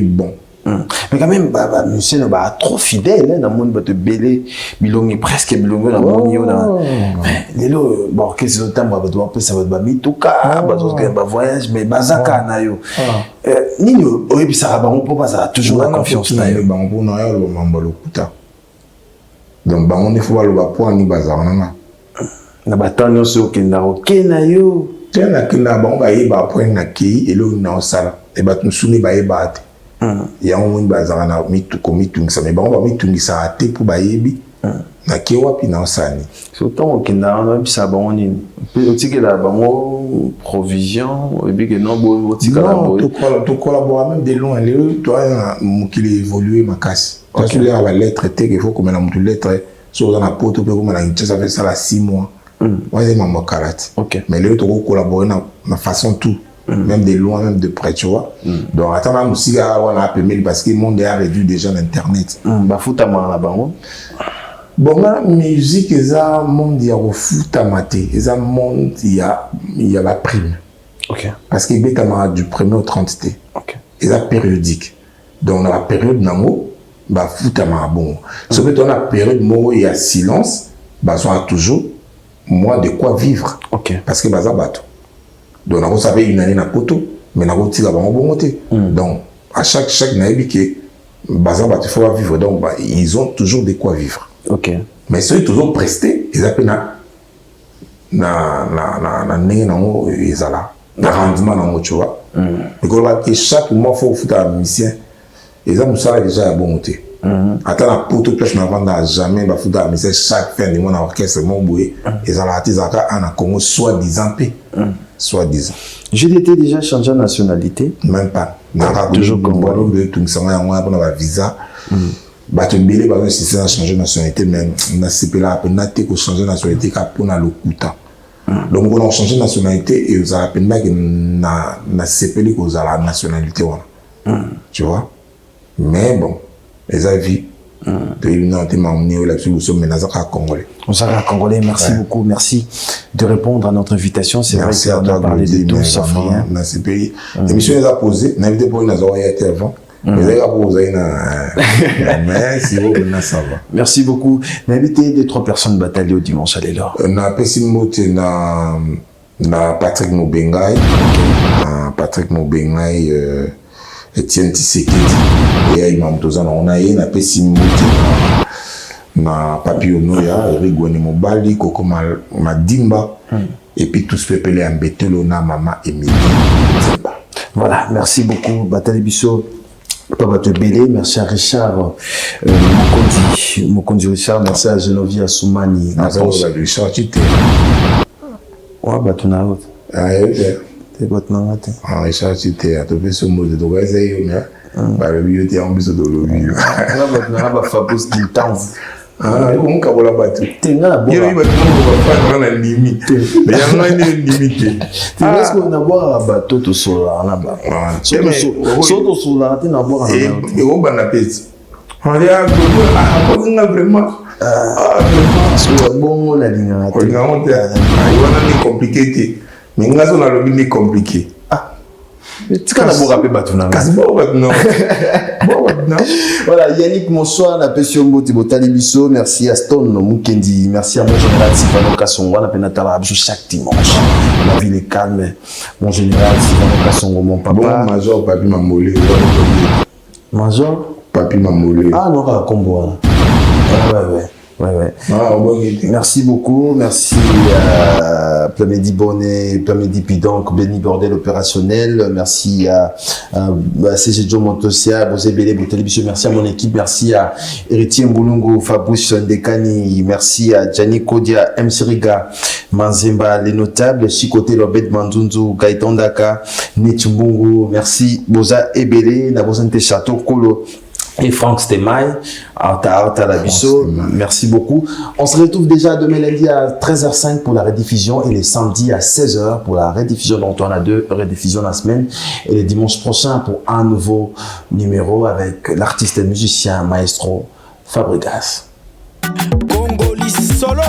bon. Mais quand même, monsieur n'est trop fidèle dans le monde de belé, bilongi presque bilongi dans le monde. Mais bon, qu'est-ce que le temps va doit ça va mis tout cas, voyage, mais bazaka na yo. Nino, oui, puis ça va on peut pas toujours la confiance na yo. Bon, pour na yo mambalo kuta. Donc ba on faut le point ni bazaka na. Na batano so kendaro kenayo. Tena kina ba on ba yeba point na ki et le na osala. Et ba tusuni ba yeba te. Il y a un monde bazar na mitu komitu ça mais bon on va mitu ça a été pour bayebi na kewa puis na osani surtout au Kenya on a puis ça bon ni petit que là bon provision et puis que non bon petit que là bon tout collabore même de loin les toi mukili évoluer makasi parce que là la lettre était qu'il faut comme la mutu lettre sur dans la poto peut comme la ça fait ça là 6 mois moi j'ai maman karate mais les autres collaborer na façon tout même de loin, même de près, tu vois. Donc, attends, même si on a appelé parce que le monde a réduit déjà l'Internet. Bah, fout à main là-bas. Bon, la musique, il y a un monde, il y a un foot à mater. Il y a un monde, il y a la prime. Ok. Parce qu'il y a du 1er au 30 T. Ok. Il y a périodique. Donc, dans la période, bah, foot à main, bon. Sauf que dans la période, il y a silence, bah, on a toujours, moi, de quoi vivre. Ok. Parce que, bah, ça bat. Donc, on avait une année na poto, mais on a tiré avant bon monter. Donc, à chaque naïbi qui bazar il faut vivre. Donc, ils ont toujours de quoi vivre. Ok. Mais ceux qui toujours prestés, ils appellent na ils ont là, na rendement tu vois. Et chaque mois faut foutre un musicien Et ça, ça déjà à bon côté. Attends, la poto place n'a pas jamais, bah, faut mais c'est chaque fin du mois dans l'orchestre, mon boué. Et ça, la tizaka, en a Congo, soi-disant paix. Soi-disant. Je l'étais déjà changé de nationalité. Même pas. Toujours congolais. Tout ça, on a un visa. Bah, tu me dis, si c'est changer de nationalité, mais on a CP là, on a été changer de nationalité, on a le couta. Donc, on a changé de nationalité et vous avez appelé que na CP qu'on a la nationalité. Tu vois? Mais bon, les avis. Congolais. Merci beaucoup. Merci de répondre à notre invitation. C'est vrai qu'on a parlé de tout sauf rien. Dans ces pays. L'émission les a posées. L'invité pour nous avoir été avant. Mais si vous venez, ça va. Merci beaucoup. L'invité des 3 personnes bataillées au dimanche à l'élan. Na Pesimote na Patrick Mobengai. Patrick Mobengai. Etienne Tshisekedi et Imam Tozana on a na Pesimote na Papi Onoya Eric Mobali Koko Madimba et puis tous peuplés en Betelo na Mama Emily. Voilà, merci beaucoup Batali Bisso. Papa Tebele, merci à Richard Mokondi Richard, merci à Genovia Soumani. Richard Chité. Ouais, bah tu n'as autre. Ah, t'es votre nom. Ah, Richard Chité, à te faire ce mot de toi, c'est yo, mais bah le vieux t'es en plus de l'objet. Là, on a Fabrice Quintanz. Ah, on a la bateau. T'es là, bon. Il y a une limite. Mais il y a une limite. Tu vois ce qu'on a boire à bateau tout seul là-bas. Surtout sur la tête, on a boire à bateau. Et au bon appétit. On est à vraiment. Parce que bon, la ligne à tête. On a compliqué. Mais on a le compliqué. Tu as d'abord rappelé Batuna. Voilà, Yannick Monsoir, la Pession Botali Bisso, merci à Stone Mukendi, merci à mon général Sivano Kassongo, on a pénétré chaque dimanche. La ville est calme, mon général Sivano Kassongo, mon papa. Bon, Major Papi Mamolé. Major Papi Mamolé. Ah non, à Combo. Ouais. Ah, bon, merci beaucoup, merci à Plamedi Bonnet, Plamedi Pidonk, Benny Bordel opérationnel, merci à CG Joe Montosia, Bosé Bélé, Télévision, merci à mon équipe, merci à Héritier Mboulungu, Fabrice Ndekani, merci à Gianni Kodia, M. Siriga, Manzemba, les notables, Chikote Lobet Mandunzu, Gaëtan Daka, Netumbungu, merci Boza Ebele, Nabozante Château Kolo. Et Franck Stemay, Arta Labisso, merci beaucoup. On se retrouve déjà demain lundi à 13h05 pour la rediffusion et les samedis à 16h pour la rediffusion. Donc on a 2 rediffusions la semaine et le dimanche prochain pour un nouveau numéro avec l'artiste et musicien maestro Fabregas. Congolais solo.